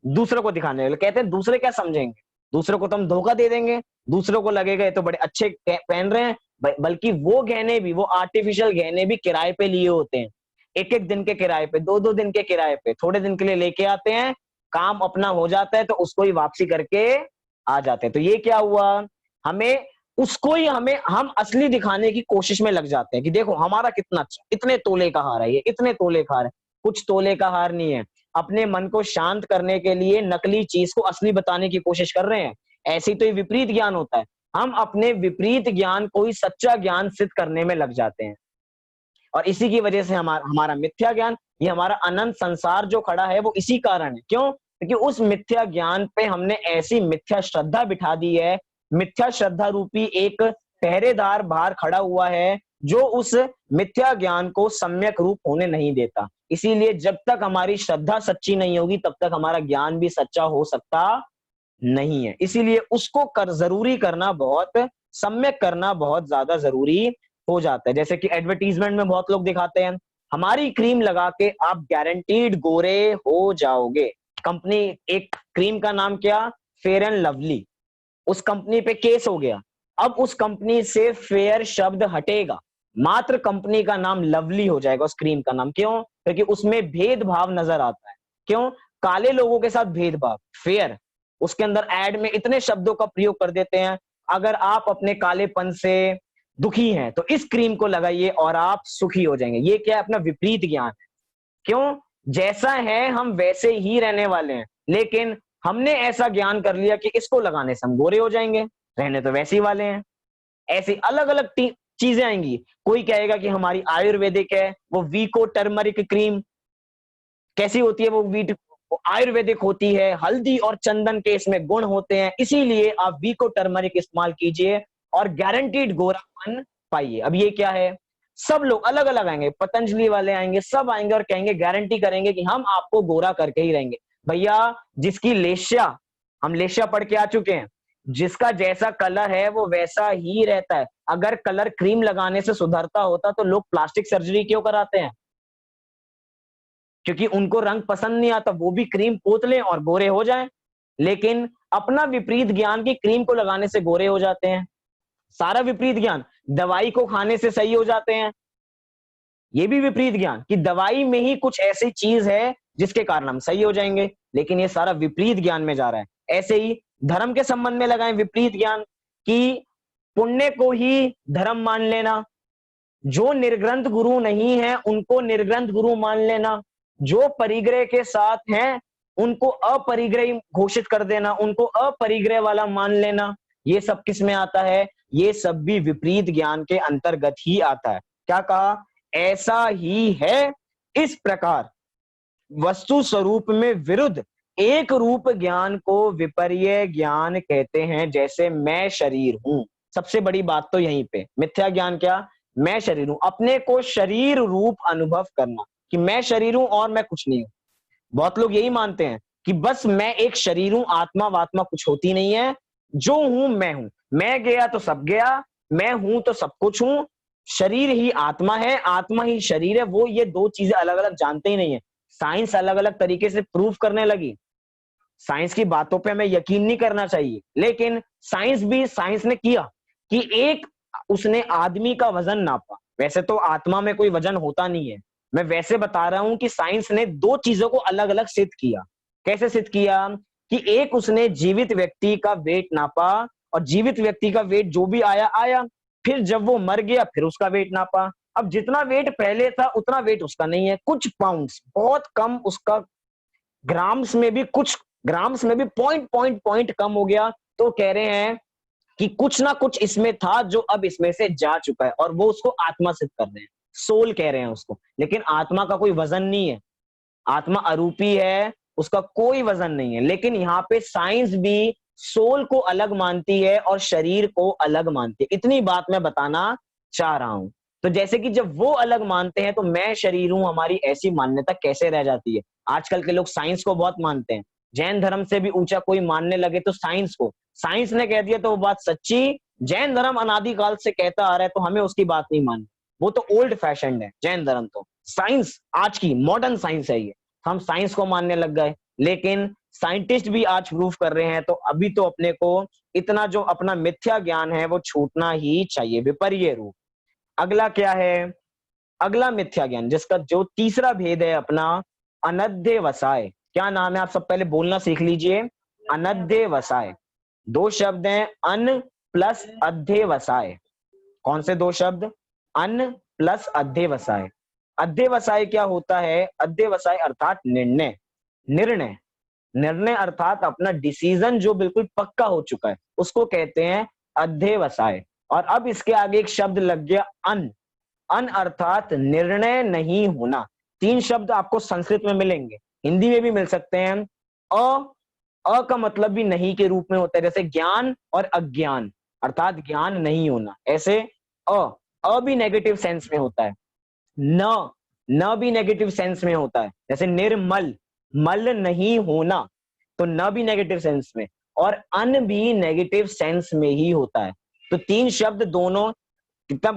दूसरों को दिखाने के लिए। कहते हैं दूसरे क्या समझेंगे, दूसरों को तो हम धोखा दे देंगे, दूसरों को लगेगा ये तो बड़े अच्छे पहन रहे हैं। बल्कि वो गहने भी, वो आर्टिफिशियल गहने भी किराए पे लिए होते हैं, एक एक दिन के किराए पे, 2-2 दिन के किराए पे, थोड़े दिन के लिए लेके आते हैं, काम अपना हो जाता है तो उसको ही वापसी करके आ जाते हैं। तो ये क्या हुआ, हमें उसको ही हम असली दिखाने की कोशिश में लग जाते हैं कि देखो हमारा कितना अच्छा, इतने तोले का हार है ये, इतने तोले का हार है। कुछ तोले का हार नहीं है। अपने मन को शांत करने के लिए नकली चीज को असली बताने की कोशिश कर रहे हैं। ऐसी तो ये विपरीत ज्ञान होता है। हम अपने विपरीत ज्ञान को ही सच्चा ज्ञान सिद्ध करने में लग जाते हैं, और इसी की वजह से हमारा मिथ्या ज्ञान, ये हमारा अनंत संसार जो खड़ा है वो इसी कारण है। क्यों? क्योंकि उस मिथ्या ज्ञान पे हमने ऐसी मिथ्या श्रद्धा बिठा दी है। मिथ्या श्रद्धा रूपी एक पहरेदार बाहर खड़ा हुआ है जो उस मिथ्या ज्ञान को सम्यक रूप होने नहीं देता। इसीलिए जब तक हमारी श्रद्धा सच्ची नहीं होगी तब तक हमारा ज्ञान भी सच्चा हो सकता नहीं है। इसीलिए उसको जरूरी करना, बहुत सम्यक करना बहुत ज्यादा जरूरी हो जाता है। जैसे कि एडवर्टीजमेंट में बहुत लोग दिखाते हैं, हमारी क्रीम लगा के आप गारंटीड गोरे हो जाओगे। कंपनी, एक क्रीम का नाम क्या, फेयर एंड लवली, उस कंपनी पे केस हो गया। अब उस कंपनी से फेयर शब्द हटेगा, मात्र कंपनी का नाम लवली हो जाएगा उस क्रीम का नाम। क्यों? क्योंकि उसमें भेदभाव नजर आता है। क्यों? काले लोगों के साथ भेदभाव, फेयर, उसके अंदर एड में इतने शब्दों का प्रयोग कर देते हैं, अगर आप अपने कालेपन से दुखी हैं तो इस क्रीम को लगाइए और आप सुखी हो जाएंगे। ये क्या है? अपना विपरीत ज्ञान है। क्यों? जैसा है हम वैसे ही रहने वाले हैं, लेकिन हमने ऐसा ज्ञान कर लिया कि इसको लगाने से हम गोरे हो जाएंगे, रहने तो वैसे ही वाले हैं। ऐसी अलग अलग चीजें आएंगी। कोई कहेगा कि हमारी आयुर्वेदिक है, वो वीको टर्मरिक क्रीम कैसी होती है, वो आयुर्वेदिक होती है, हल्दी और चंदन के इसमें गुण होते हैं, इसीलिए आप वीको टर्मरिक इस्तेमाल कीजिए और गारंटीड गोरापन पाइए। अब ये क्या है, सब लोग अलग अलग आएंगे, पतंजलि वाले आएंगे, सब आएंगे और कहेंगे, गारंटी करेंगे कि हम आपको गोरा करके ही रहेंगे। भैया, जिसकी लेस्या, हम लेस्या पढ़ के आ चुके हैं, जिसका जैसा कलर है वो वैसा ही रहता है। अगर कलर क्रीम लगाने से सुधरता होता तो लोग प्लास्टिक सर्जरी क्यों कराते हैं? क्योंकि उनको रंग पसंद नहीं आता, वो भी क्रीम पोत लें और गोरे हो जाएं। लेकिन अपना विपरीत ज्ञान की क्रीम को लगाने से गोरे हो जाते हैं। सारा विपरीत ज्ञान, दवाई को खाने से सही हो जाते हैं, ये भी विपरीत ज्ञान कि दवाई में ही कुछ ऐसी चीज है जिसके कारण हम सही हो जाएंगे, लेकिन ये सारा विपरीत ज्ञान में जा रहा है। ऐसे ही धर्म के संबंध में लगाएं विपरीत ज्ञान कि पुण्य को ही धर्म मान लेना, जो निर्ग्रंथ गुरु नहीं है उनको निर्ग्रंथ गुरु मान लेना, जो परिग्रह के साथ हैं उनको अपरिग्रही घोषित कर देना, उनको अपरिग्रह वाला मान लेना। ये सब किस में आता है? ये सब भी विपरीत ज्ञान के अंतर्गत ही आता है। क्या कहा? ऐसा ही है। इस प्रकार वस्तु स्वरूप में विरुद्ध एक रूप ज्ञान को विपर्य ज्ञान कहते हैं। जैसे मैं शरीर हूं, सबसे बड़ी बात तो यहीं पे मिथ्या ज्ञान क्या? मैं शरीर हूं, अपने को शरीर रूप अनुभव करना कि मैं शरीर हूं और मैं कुछ नहीं हूं। बहुत लोग यही मानते हैं कि बस मैं एक शरीर हूं, आत्मा वात्मा कुछ होती नहीं है, जो हूं मैं हूं, मैं गया तो सब गया, मैं हूं तो सब कुछ हूं, शरीर ही आत्मा है, आत्मा ही शरीर है। वो ये दो चीजें अलग अलग जानते ही नहीं है। साइंस अलग अलग तरीके से प्रूव करने लगी। साइंस की बातों पे हमें यकीन नहीं करना चाहिए, लेकिन साइंस ने किया कि एक उसने आदमी का वजन नापा। वैसे तो आत्मा में कोई वजन होता नहीं है, मैं वैसे बता रहा हूं कि साइंस ने दो चीजों को अलग अलग सिद्ध किया। कैसे सिद्ध किया? कि एक उसने जीवित व्यक्ति का वेट नापा और जीवित व्यक्ति का वेट जो भी आया आया, फिर जब वो मर गया फिर उसका वेट नापा। अब जितना वेट पहले था उतना वेट उसका नहीं है, कुछ पाउंड्स, बहुत कम उसका, ग्राम्स में भी कुछ, ग्राम्स में भी पॉइंट कम हो गया। तो कह रहे हैं कि कुछ ना कुछ इसमें था जो अब इसमें से जा चुका है, और वो उसको आत्मा सिद्ध कर रहे हैं, सोल कह रहे हैं उसको। लेकिन आत्मा का कोई वजन नहीं है, आत्मा अरूपी है, उसका कोई वजन नहीं है। लेकिन यहाँ पे साइंस भी सोल को अलग मानती है और शरीर को अलग मानती है। इतनी बात मैं बताना चाह रहा हूं। तो जैसे कि जब वो अलग मानते हैं तो मैं शरीर हूं, हमारी ऐसी मान्यता कैसे रह जाती है? आजकल के लोग साइंस को बहुत मानते हैं। जैन धर्म से भी ऊंचा कोई मानने लगे तो साइंस को, साइंस ने कह दिया तो वो बात सच्ची। जैन धर्म अनादिकाल से कहता आ रहा है तो हमें उसकी बात नहीं माननी, वो तो ओल्ड फैशन है जैन धर्म। तो साइंस आज की मॉडर्न साइंस है ये, हम साइंस को मानने लग गए। लेकिन साइंटिस्ट भी आज प्रूफ कर रहे हैं, तो अभी तो अपने को इतना जो अपना मिथ्या ज्ञान है वो छूटना ही चाहिए, विपर्य रूप। अगला क्या है? अगला मिथ्या ज्ञान जिसका जो तीसरा भेद है अपना, अनध्यवसाय। क्या नाम है? आप सब पहले बोलना सीख लीजिए। अनध्यवसाय। दो शब्द हैं, अन प्लस अध्यवसाय। कौन से दो शब्द? अन प्लस अध्यवसाय। अध्यवसाय क्या होता है? अध्यवसाय अर्थात निर्णय, निर्णय, निर्णय अर्थात अपना डिसीजन जो बिल्कुल पक्का हो चुका है उसको कहते हैं अध्यवसाय। और अब इसके आगे एक शब्द लग गया अन। अन अर्थात निर्णय नहीं होना। तीन शब्द आपको संस्कृत में मिलेंगे, हिंदी में भी मिल सकते हैं। अ का मतलब भी नहीं के रूप में होता है, जैसे ज्ञान और अज्ञान अर्थात ज्ञान नहीं होना। ऐसे अ भी नेगेटिव सेंस में होता है, न भी नेगेटिव सेंस में होता है। जैसे निर्मल, मल नहीं होना, तो न भी नेगेटिव सेंस में, और अन भी नेगेटिव सेंस में ही होता है। तो तीन शब्द दोनों, कितना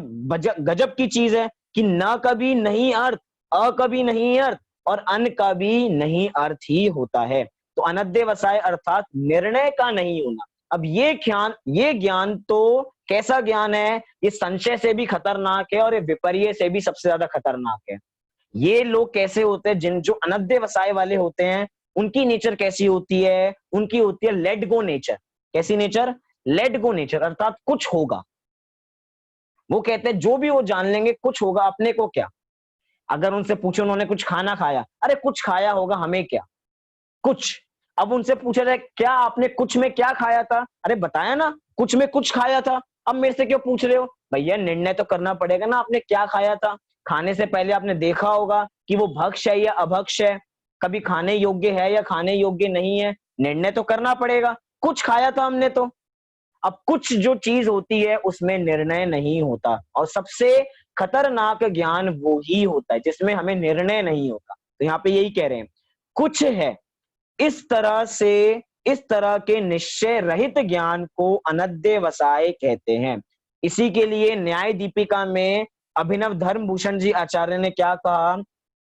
गजब की चीज है कि न का भी नहीं अर्थ, अ का भी नहीं अर्थ और अन का भी नहीं अर्थ ही होता है। तो अनध्यवसाय अर्थात निर्णय का नहीं होना। अब ये ज्ञान तो कैसा ज्ञान है? ये संशय से भी खतरनाक है और ये विपर्य से भी सबसे ज्यादा खतरनाक है। ये लोग कैसे होते हैं? जो अनध्यवसाय वाले होते हैं उनकी नेचर कैसी होती है? उनकी होती है लेट गो नेचर। कैसी नेचर? लेट गो नेचर अर्थात कुछ होगा। वो कहते हैं जो भी वो जान लेंगे कुछ होगा, अपने को क्या। अगर उनसे पूछो उन्होंने कुछ खाना खाया, अरे कुछ खाया होगा, हमें क्या, कुछ। अब उनसे पूछा जाए क्या आपने कुछ में क्या खाया था? अरे बताया ना कुछ में कुछ खाया था, अब मेरे से क्यों पूछ रहे हो? भैया निर्णय तो करना पड़ेगा ना, आपने क्या खाया था। खाने से पहले आपने देखा होगा कि वो भक्ष्य है या अभक्ष्य है, कभी खाने योग्य है या खाने योग्य नहीं है, निर्णय तो करना पड़ेगा। कुछ खाया था हमने तो। अब कुछ जो चीज होती है उसमें निर्णय नहीं होता, और सबसे खतरनाक ज्ञान वो ही होता है जिसमें हमें निर्णय नहीं होता। तो यहाँ पे यही कह रहे हैं कुछ है। इस तरह के निश्चय रहित ज्ञान को अनध्यवसाय कहते हैं। इसी के लिए न्याय दीपिका में अभिनव धर्मभूषण जी आचार्य ने क्या कहा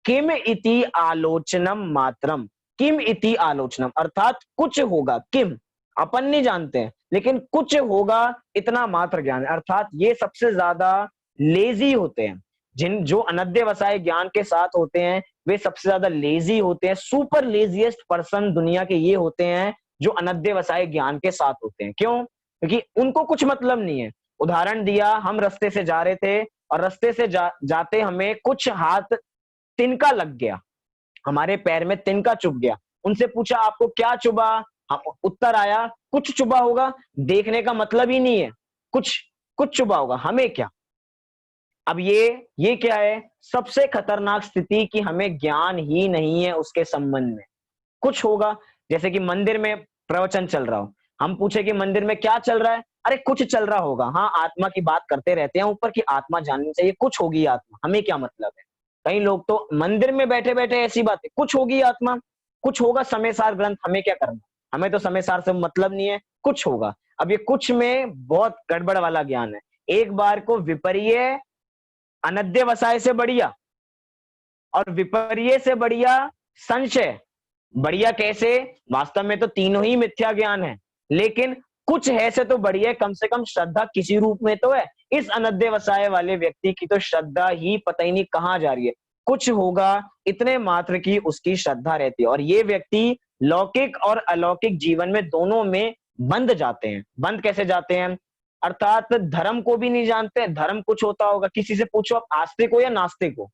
किम इति आलोचनम मात्रम। किम इति आलोचनम अर्थात कुछ होगा, किम अपन नहीं जानते हैं, लेकिन कुछ होगा इतना मात्र ज्ञान है। अर्थात ये सबसे ज्यादा लेजी होते हैं, जिन जो अनध्यवसाय ज्ञान के साथ होते हैं वे सबसे ज्यादा लेजी होते हैं। सुपर लेजीएस्ट पर्सन दुनिया के ये होते हैं जो अनध्यवसाय ज्ञान के साथ होते हैं। क्यों? क्योंकि उनको कुछ मतलब नहीं है। उदाहरण दिया, हम रास्ते से जा रहे थे और रास्ते से जाते हमें कुछ हाथ तिनका लग गया, हमारे पैर में तिनका चुभ गया। उनसे पूछा आपको क्या चुभा? हम उत्तर आया कुछ चुभा होगा। देखने का मतलब ही नहीं है, कुछ कुछ चुभा होगा, हमें क्या। अब ये क्या है? सबसे खतरनाक स्थिति कि हमें ज्ञान ही नहीं है उसके संबंध में। कुछ होगा, जैसे कि मंदिर में प्रवचन चल रहा हो, हम पूछे कि मंदिर में क्या चल रहा है? अरे कुछ चल रहा होगा। हाँ, आत्मा की बात करते रहते हैं ऊपर की आत्मा जाननी चाहिए, कुछ होगी आत्मा, हमें क्या मतलब है। कई लोग तो मंदिर में बैठे बैठे ऐसी बातें, कुछ होगी आत्मा, कुछ होगा समय सार ग्रंथ, हमें क्या करना, हमें तो समय सार से मतलब नहीं है, कुछ होगा। अब ये कुछ में बहुत गड़बड़ वाला ज्ञान है। एक बार को विपर्य अनध्यवसाय से बढ़िया और विपर्य से बढ़िया संशय। बढ़िया कैसे? वास्तव में तो तीनों ही मिथ्या ज्ञान है, लेकिन कुछ है से तो बढ़िया है, कम से कम श्रद्धा किसी रूप में तो है। इस अनध्यवसाय वाले व्यक्ति की तो श्रद्धा ही पता ही नहीं कहां जा रही है। कुछ होगा इतने मात्र की उसकी श्रद्धा रहती है, और ये व्यक्ति लौकिक और अलौकिक जीवन में दोनों में बंध जाते हैं। बंद कैसे जाते हैं? अर्थात धर्म को भी नहीं जानते। धर्म कुछ होता होगा, किसी से पूछो आप आस्तिक हो या नास्तिक हो,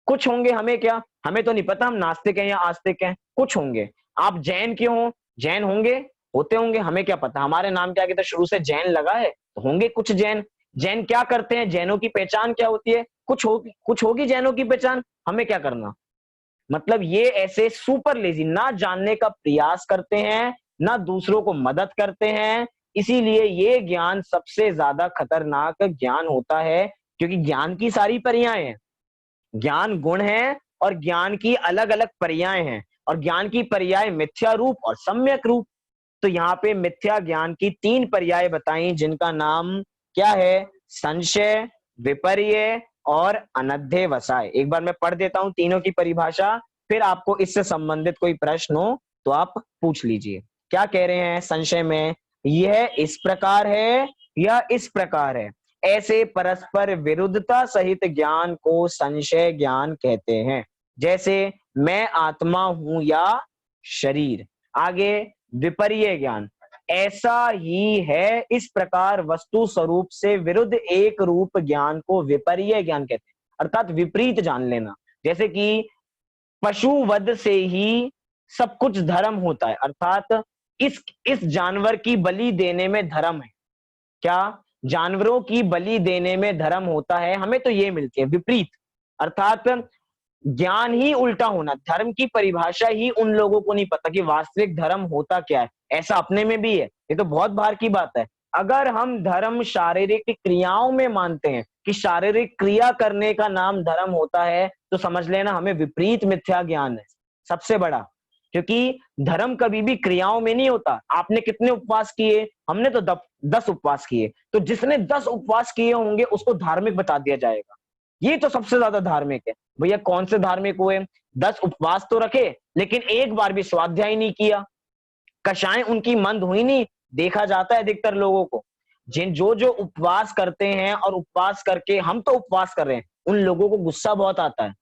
कुछ होंगे, हमें क्या, हमें तो नहीं पता हम नास्तिक हैं या आस्तिक हैं, कुछ होंगे। आप जैन क्यों हो? जैन होंगे, होते होंगे, हमें क्या पता। हमारे नाम के आगे तो शुरू से जैन लगा है, तो होंगे कुछ जैन। जैन क्या करते हैं? जैनों की पहचान क्या होती है? कुछ होगी जैनों की पहचान, हमें क्या करना। मतलब ये ऐसे सुपर लेजी, ना जानने का प्रयास करते हैं, ना दूसरों को मदद करते हैं। इसीलिए ये ज्ञान सबसे ज्यादा खतरनाक ज्ञान होता है, क्योंकि ज्ञान की सारी पर्याय हैं। ज्ञान गुण है और ज्ञान की अलग अलग पर्याय हैं, और ज्ञान की पर्याय मिथ्या रूप और सम्यक रूप। तो यहाँ पे मिथ्या ज्ञान की 3 पर्याय बताई, जिनका नाम क्या है? संशय, विपर्य और अनध्यवसाय। एक बार मैं पढ़ देता हूं तीनों की परिभाषा, फिर आपको इससे संबंधित कोई प्रश्न हो तो आप पूछ लीजिए। क्या कह रहे हैं संशय में? यह इस प्रकार है या इस प्रकार है, ऐसे परस्पर विरुद्धता सहित ज्ञान को संशय ज्ञान कहते हैं। जैसे मैं आत्मा हूं या शरीर। आगे विपर्य ज्ञान, ऐसा ही है इस प्रकार वस्तु स्वरूप से विरुद्ध एक रूप ज्ञान को विपर्य ज्ञान कहते हैं, अर्थात विपरीत जान लेना। जैसे कि पशु वध से ही सब कुछ धर्म होता है, अर्थात इस जानवर की बलि देने में धर्म है। क्या? जानवरों की बलि देने में धर्म होता है, हमें तो ये मिलती है विपरीत। अर्थात ज्ञान ही उल्टा होना। धर्म की परिभाषा ही उन लोगों को नहीं पता कि वास्तविक धर्म होता क्या है। ऐसा अपने में भी है, ये तो बहुत बाहर की बात है। अगर हम धर्म शारीरिक क्रियाओं में मानते हैं कि शारीरिक क्रिया करने का नाम धर्म होता है, तो समझ लेना हमें विपरीत मिथ्या ज्ञान है सबसे बड़ा। क्योंकि धर्म कभी भी क्रियाओं में नहीं होता। आपने कितने उपवास किए? हमने तो 10 उपवास किए। तो जिसने 10 उपवास किए होंगे उसको धार्मिक बता दिया जाएगा, ये तो सबसे ज्यादा धार्मिक है। भैया कौन से धार्मिक हुए? 10 उपवास तो रखे, लेकिन एक बार भी स्वाध्याय नहीं किया, कषाएं उनकी मंद हुई नहीं। देखा जाता है अधिकतर लोगों को, जो उपवास करते हैं और उपवास करके, हम तो उपवास कर रहे हैं, उन लोगों को गुस्सा बहुत आता है।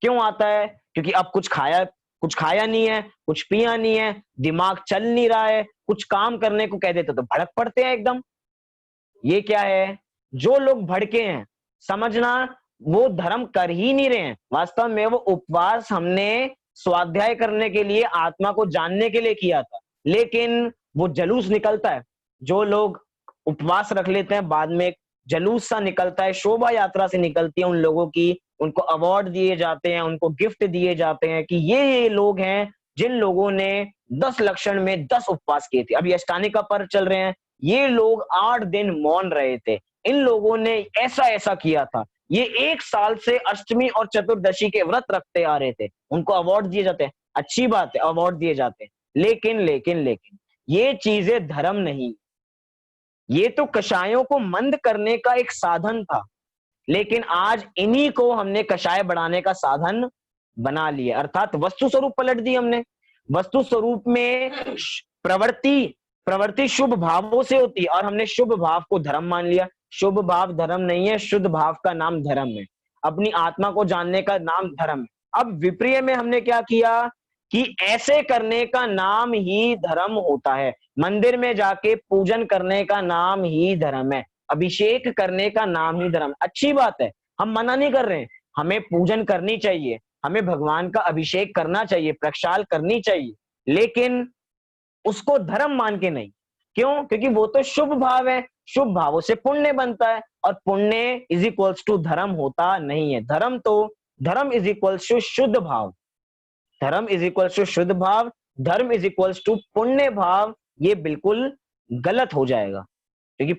क्यों आता है? क्योंकि अब कुछ खाया नहीं है, कुछ पिया नहीं है, दिमाग चल नहीं रहा है, कुछ काम करने को कह देते तो भड़क पड़ते हैं एकदम। ये क्या है? जो लोग भड़के हैं, समझना वो धर्म कर ही नहीं रहे हैं। वास्तव में वो उपवास हमने स्वाध्याय करने के लिए, आत्मा को जानने के लिए किया था, लेकिन वो जलूस निकलता है। जो लोग उपवास रख लेते हैं, बाद में जलूस सा निकलता है, शोभा यात्रा से निकलती है उन लोगों की, उनको अवार्ड दिए जाते हैं, उनको गिफ्ट दिए जाते हैं कि ये लोग हैं जिन लोगों ने 10 लक्षण में 10 उपवास किए थे। अभी अष्टानी का पर्व चल रहे हैं, ये लोग 8 दिन मौन रहे थे, इन लोगों ने ऐसा ऐसा किया था, ये 1 साल से अष्टमी और चतुर्दशी के व्रत रखते आ रहे थे, उनको अवार्ड दिए जाते हैं। अच्छी बात है, अवार्ड दिए जाते हैं, लेकिन ये चीजें धर्म नहीं। ये तो कषायों को मंद करने का एक साधन था, लेकिन आज इन्हीं को हमने कषाय बढ़ाने का साधन बना लिए, अर्थात वस्तु स्वरूप पलट दी हमने। वस्तु स्वरूप में प्रवृत्ति शुभ भावों से होती है और हमने शुभ भाव को धर्म मान लिया। शुभ भाव धर्म नहीं है, शुद्ध भाव का नाम धर्म है। अपनी आत्मा को जानने का नाम धर्म है। अब विप्रिय में हमने क्या किया कि ऐसे करने का नाम ही धर्म होता है। मंदिर में जाके पूजन करने का नाम ही धर्म है, अभिषेक करने का नाम ही धर्म। अच्छी बात है, हम मना नहीं कर रहे हैं, हमें पूजन करनी चाहिए, हमें भगवान का अभिषेक करना चाहिए, प्रक्षाल करनी चाहिए, लेकिन उसको धर्म मान के नहीं। क्यों? क्योंकि वो तो शुभ भाव है, शुभ भावों से पुण्य बनता है और पुण्य इज इक्वल्स टू धर्म होता नहीं है। धर्म इज इक्वल्स टू शुद्ध भाव, धर्म इज इक्वल्स टू शुद्ध भाव, धर्म इज इक्वल्स टू पुण्य भाव। ये बिल्कुल गलत हो जाएगा, क्योंकि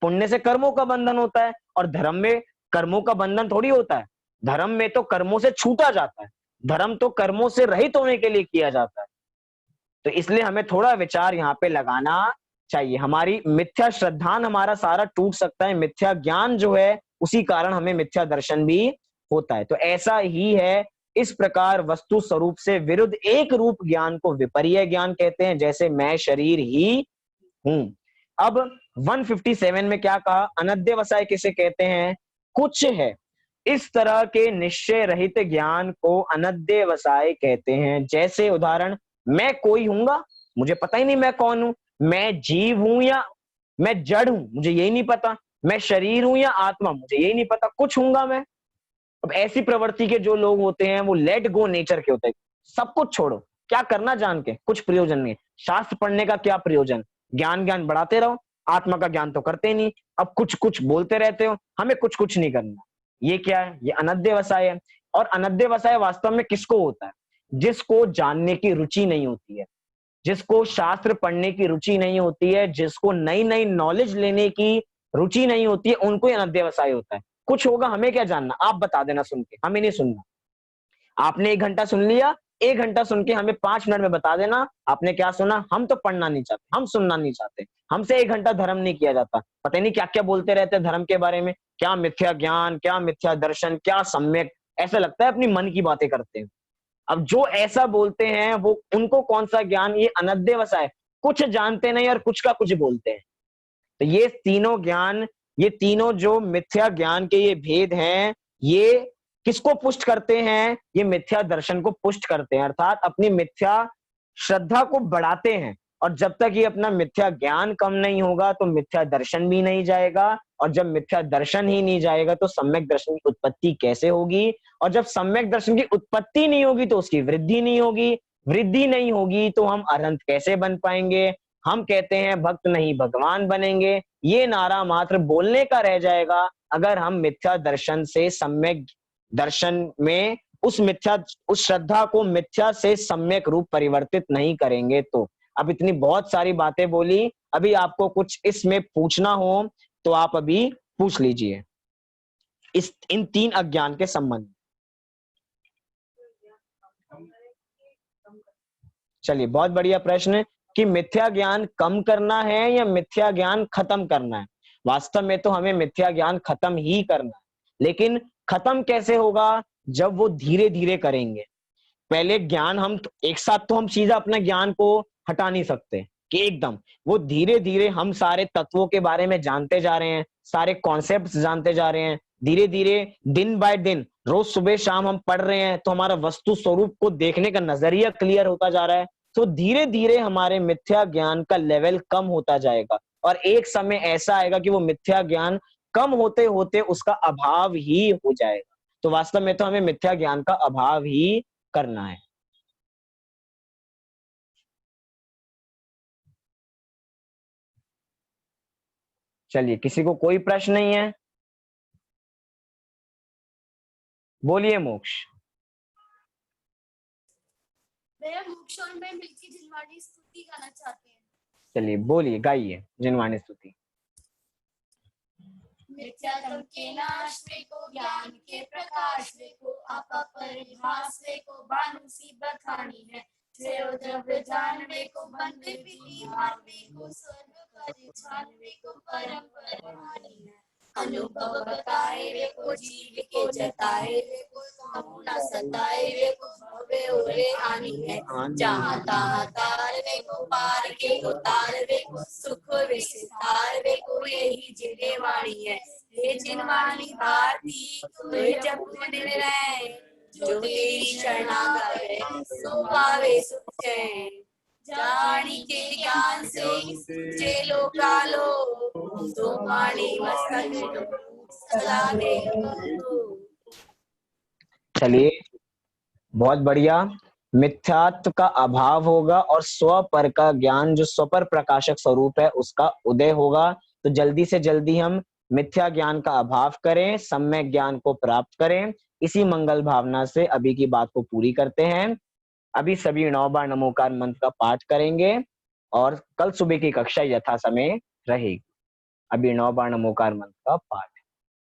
पुण्य से कर्मों का बंधन होता है और धर्म में कर्मों का बंधन थोड़ी होता है। धर्म में तो कर्मों से छूटा जाता है, धर्म तो कर्मों से रहित होने के लिए किया जाता है। तो इसलिए हमें थोड़ा विचार यहाँ पे लगाना चाहिए। हमारी मिथ्या श्रद्धान हमारा सारा टूट सकता है, मिथ्या ज्ञान जो है उसी कारण हमें मिथ्या दर्शन भी होता है। तो ऐसा ही है, इस प्रकार वस्तु स्वरूप से विरुद्ध एक रूप ज्ञान को विपर्य ज्ञान कहते हैं, जैसे मैं शरीर ही हूं। अब 157 में क्या कहा? अनध्यवसाय किसे कहते हैं? कुछ है इस तरह के निश्चय रहित ज्ञान को अनध्यवसाय कहते हैं। जैसे उदाहरण, मैं कोई हूंगा, मुझे पता ही नहीं मैं कौन हूं, मैं जीव हूं या मैं जड़ हूं, मुझे यही नहीं पता, मैं शरीर हूं या आत्मा, मुझे यही नहीं पता, कुछ हूंगा मैं। अब ऐसी प्रवृत्ति के जो लोग होते हैं वो लेट गो नेचर के होते हैं, सब कुछ छोड़ो, क्या करना जान के, कुछ प्रयोजन नहीं। शास्त्र पढ़ने का क्या प्रयोजन? ज्ञान बढ़ाते रहो, आत्मा का ज्ञान तो करते नहीं, अब कुछ कुछ बोलते रहते हो, हमें कुछ कुछ नहीं करना। ये क्या है? ये अनध्यवसाय है। और अनध्यवसाय वास्तव में किसको होता है? जिसको जानने की रुचि नहीं होती है, जिसको शास्त्र पढ़ने की रुचि नहीं होती है, जिसको नई नई नॉलेज लेने की रुचि नहीं होती है, उनको अनध्यवसाय होता है। कुछ होगा, हमें क्या जानना, आप बता देना सुन के, हमें नहीं सुनना। आपने 1 घंटा सुन लिया, 1 घंटा सुन के हमें 5 मिनट में बता देना आपने क्या सुना। हम तो पढ़ना नहीं चाहते, हम सुनना नहीं चाहते, हमसे 1 घंटा धर्म नहीं किया जाता। पता नहीं क्या क्या बोलते रहते हैं धर्म के बारे में, क्या मिथ्या ज्ञान, क्या मिथ्या दर्शन, क्या सम्यक, ऐसा लगता है अपनी मन की बातें करते हैं। अब जो ऐसा बोलते हैं वो उनको कौन सा ज्ञान? ये अनध्यवसाय, कुछ जानते नहीं और कुछ का कुछ बोलते हैं। तो ये तीनों ज्ञान, ये तीनों जो मिथ्या ज्ञान के ये भेद हैं, ये किसको पुष्ट करते हैं? ये मिथ्या दर्शन को पुष्ट करते हैं, अर्थात अपनी मिथ्या श्रद्धा को बढ़ाते हैं। और जब तक ये अपना मिथ्या ज्ञान कम नहीं होगा तो मिथ्या दर्शन भी नहीं जाएगा, और जब मिथ्या दर्शन ही नहीं जाएगा तो सम्यक दर्शन की उत्पत्ति कैसे होगी? और जब सम्यक दर्शन की उत्पत्ति नहीं होगी तो उसकी वृद्धि नहीं होगी, वृद्धि नहीं होगी तो हम अरहंत कैसे बन पाएंगे? हम कहते हैं भक्त नहीं भगवान बनेंगे, ये नारा मात्र बोलने का रह जाएगा अगर हम मिथ्या दर्शन से सम्यक दर्शन में उस श्रद्धा को मिथ्या से सम्यक रूप परिवर्तित नहीं करेंगे तो। अब इतनी बहुत सारी बातें बोली, अभी आपको कुछ इसमें पूछना हो तो आप अभी पूछ लीजिए इन 3 अज्ञान के संबंध। चलिए, बहुत बढ़िया प्रश्न कि मिथ्या ज्ञान कम करना है या मिथ्या ज्ञान खत्म करना है। वास्तव में तो हमें मिथ्या ज्ञान खत्म ही करना है, लेकिन खत्म कैसे होगा? जब वो धीरे धीरे करेंगे। पहले ज्ञान हम एक साथ तो हम सीधा अपने ज्ञान को हटा नहीं सकते कि एकदम, वो धीरे धीरे हम सारे तत्वों के बारे में जानते जा रहे हैं, सारे कॉन्सेप्ट्स जानते जा रहे हैं, धीरे धीरे दिन बाय दिन, रोज सुबह शाम हम पढ़ रहे हैं तो हमारा वस्तु स्वरूप को देखने का नजरिया क्लियर होता जा रहा है। तो धीरे धीरे हमारे मिथ्या ज्ञान का लेवल कम होता जाएगा और एक समय ऐसा आएगा कि वो मिथ्या ज्ञान कम होते होते उसका अभाव ही हो जाएगा। तो वास्तव में तो हमें मिथ्या ज्ञान का अभाव ही करना है। चलिए, किसी को कोई प्रश्न नहीं है? बोलिए मोक्ष। भैया मोक्ष और मैं मिलकर जिनवाणी स्तुति गाना चाहते हैं। चलिए बोलिए, गाइए जिनवाणी स्तुति। मिथ्यात्म के नाश वे को, ज्ञान के प्रकाश वे को, अपरिभास वे को, भानु सी बखानी है। श्रेयो द्रव्य जानवे को, बंधे विधि मानवे को, स्वर्ग पद छानवे को, परम परमानी है। अनुभव बताए वे को जीव के जताए वे को कहूँ न सताए वे को भव्य ओरे आनी है जहाँ तहाँ तार वे को पार के उतार वे को सुख विस्तार वे को यही जिन्हें वाणी है ये जिनवाणी भारती तो जब दिन रहे जो तेरी शरणागत है सो पावे सुख चैन जानी के ज्ञान से चेलो कालो तो वाणी मस्तक सदा दे चलिए, बहुत बढ़िया। मिथ्यात्व का अभाव होगा और स्व पर का ज्ञान जो स्वपर प्रकाशक स्वरूप है उसका उदय होगा। तो जल्दी से जल्दी हम मिथ्या ज्ञान का अभाव करें, सम्यक ज्ञान को प्राप्त करें। इसी मंगल भावना से अभी की बात को पूरी करते हैं। अभी सभी 9 बार नमोकार मंत्र का पाठ करेंगे और कल सुबह की कक्षा यथा समय रहेगी। अभी 9 बार नमोकार मंत्र का पाठ।